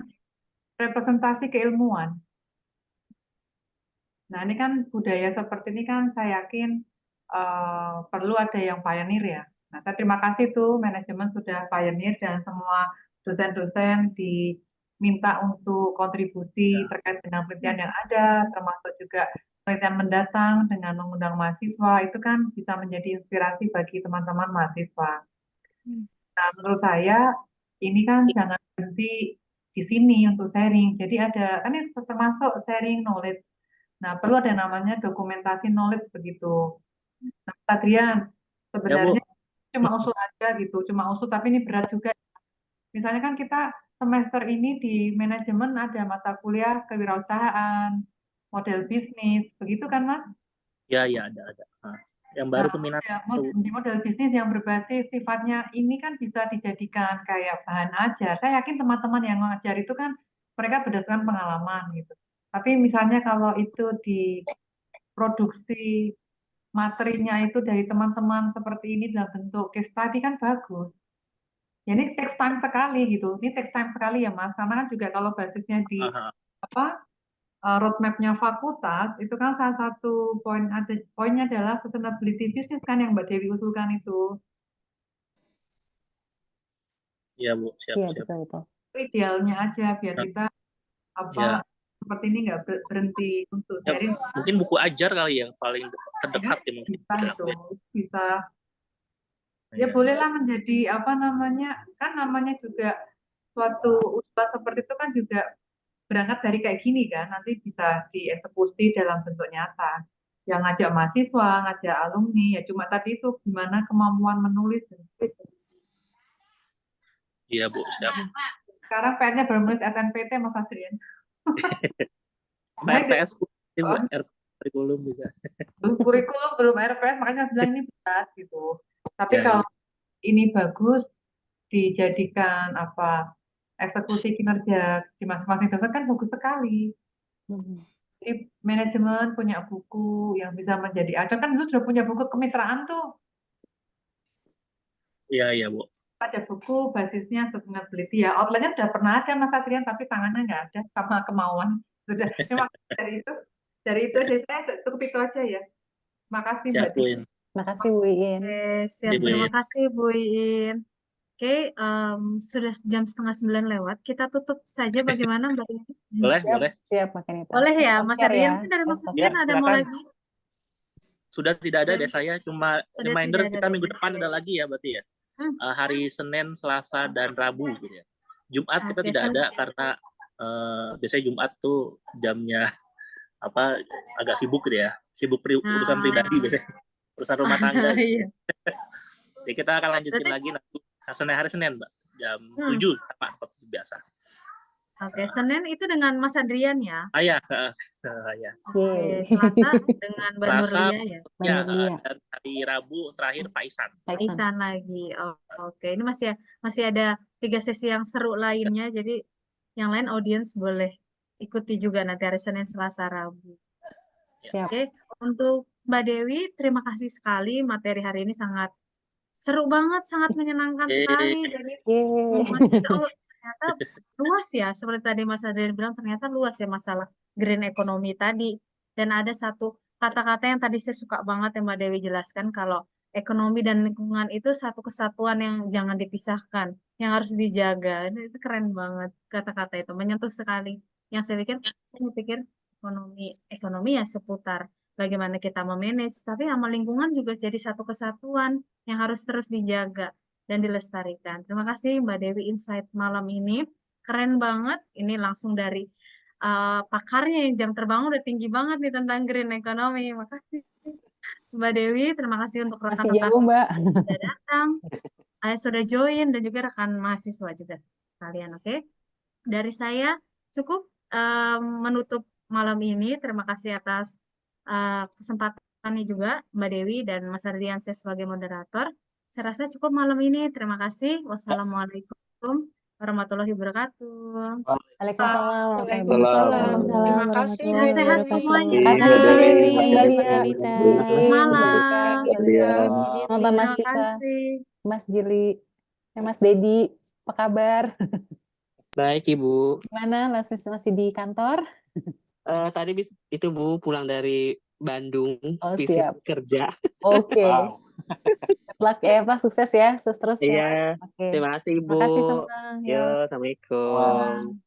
representasi keilmuan. Nah ini kan budaya seperti ini kan saya yakin perlu ada yang pioneer ya. Nah saya terima kasih tuh manajemen sudah pioneer dan semua dosen-dosen diminta untuk kontribusi terkait dengan penelitian yang ada, termasuk juga penelitian mendatang dengan mengundang mahasiswa, itu kan bisa menjadi inspirasi bagi teman-teman mahasiswa. Nah menurut saya ini kan jangan berhenti di sini untuk sharing. Jadi ada, kan ini termasuk sharing knowledge. Nah, perlu ada namanya dokumentasi knowledge begitu. Nah, Adrian, sebenarnya cuma usul aja gitu, cuma usul, tapi ini berat juga. Misalnya kan kita semester ini di manajemen ada mata kuliah kewirausahaan, model bisnis, begitu kan Mas? Iya, ada. Yang baru peminat model bisnis yang berbasis sifatnya ini kan bisa dijadikan kayak bahan ajar. Saya yakin teman-teman yang mengajar itu kan mereka berdasarkan pengalaman gitu. Tapi misalnya kalau itu diproduksi materinya itu dari teman-teman seperti ini dalam bentuk case study kan bagus. Ya, ini takes time sekali gitu. Ini takes time sekali ya Mas. Karena kan juga kalau basisnya di roadmap-nya fakultas itu kan salah satu poinnya adalah sustainability business kan yang Mbak Dewi usulkan itu. Iya Bu, siap. Betul. Idealnya aja biar kita seperti ini nggak berhenti untuk sharing. Mungkin buku ajar kali yang paling terdekat ya mungkin. Bisa. Ya bolehlah menjadi kan namanya juga suatu usaha seperti itu kan juga berangkat dari kayak gini kan, nanti bisa dieksekusi dalam bentuk nyata. Yang ngajak mahasiswa, ngajak alumni, ya cuma tadi itu gimana kemampuan menulis. Iya Bu, siap. Sekarang PR-nya baru menulis SNPT Mas Adrian. RPS kurikulum juga. Kurikulum belum RPS, makanya bilang ini berat gitu. Tapi kalau ini bagus, dijadikan eksekusi kinerja di masing-masing dosen kan bagus sekali. Jadi manajemen punya buku yang bisa menjadi acuan, kan dulu sudah punya buku kemitraan tuh. Iya Bu. Ada buku basisnya sustainability ya. Outline-nya sudah pernah ada Mas Adrian, tapi tangannya nggak ada sama kemauan. Sudah. Terima kasih dari itu aja saya cukup itu aja ya. Makasih Mbak Tina. Makasih Bu Yin. Siap, terima kasih Bu Yin. Oke, sudah jam 8:30 lewat. Kita tutup saja bagaimana Mbak Dewi? Boleh, Siap, boleh. siap Mbak Kenita. Boleh End ya, of Mas share Adrian. ya. Mungkin dari Mas End of Adrian Ya, ada mau silakan. lagi? Sudah tidak ada Dan deh saya, cuma sudah reminder tidak ada kita deh. minggu depan ada lagi ya berarti ya. Hari Senin, Selasa, dan Rabu gitu ya. Jumat kita Oke, tidak ada karena biasanya Jumat tuh jamnya apa agak sibuk gitu ya. Sibuk urusan pribadi Nah, biasanya. Urusan rumah tangga gitu. iya. Jadi kita akan lanjutin Berarti lagi nanti hari Senin, Mbak. Jam 7 sama seperti biasa. Oke, Senin itu dengan Mas Adrian ya? Ya. Oke, Selasa dengan Mbak Selasa Nurlia ya? Mbak ya, Nurlia. dan hari Rabu terakhir Faisan. Isan lagi. Oke, ini masih ada 3 sesi yang seru lainnya, jadi yang lain audiens boleh ikuti juga nanti hari Senin, Selasa, Rabu. Siap. Oke, untuk Mbak Dewi, terima kasih sekali. Materi hari ini sangat seru banget, sangat menyenangkan sekali. Jadi membuat kita, ternyata luas ya, seperti tadi Mas Adrian bilang, ternyata luas ya masalah green economy tadi. Dan ada satu kata-kata yang tadi saya suka banget yang Mbak Dewi jelaskan, kalau ekonomi dan lingkungan itu satu kesatuan yang jangan dipisahkan, yang harus dijaga. Itu keren banget kata-kata itu, menyentuh sekali. Yang saya pikir ekonomi ya seputar bagaimana kita memanage, tapi sama lingkungan juga jadi satu kesatuan yang harus terus dijaga dan dilestarikan. Terima kasih Mbak Dewi, insight malam ini keren banget. Ini langsung dari pakarnya yang jam terbang udah tinggi banget nih tentang green economy. Makasih Mbak Dewi, terima kasih untuk Masih rekan-rekan jauh, Mbak. yang sudah datang, sudah join, dan juga rekan mahasiswa juga sekalian. Oke, dari saya cukup menutup malam ini. Terima kasih atas kesempatannya juga Mbak Dewi dan Mas Ardiansyah sebagai moderator. Saya rasa cukup malam ini. Terima kasih. Wassalamualaikum warahmatullahi wabarakatuh. Waalaikumsalam warahmatullahi Waalaikumsalam. wabarakatuh. Terima kasih Sehat Mbak sehat Dewi. semuanya. Terima kasih Makasih Mbak Dewi, Mbak Mbak Dalia, Kalita. Mbak Malam. Kalita, nonton Mas Terima Sisa, kasih. Mas Gili, Mas Dedi, apa kabar? Baik Ibu. Gimana? Masih di kantor? Tadi itu Bu pulang dari Bandung, Oh, visit siap. kerja. Oke. Luck ya, Pak. Sukses ya. Sukses terus ya, Iya, Mas. Oke. terima kasih Ibu. Makasih semua. Yo, Assalamualaikum. Waalaikumsalam.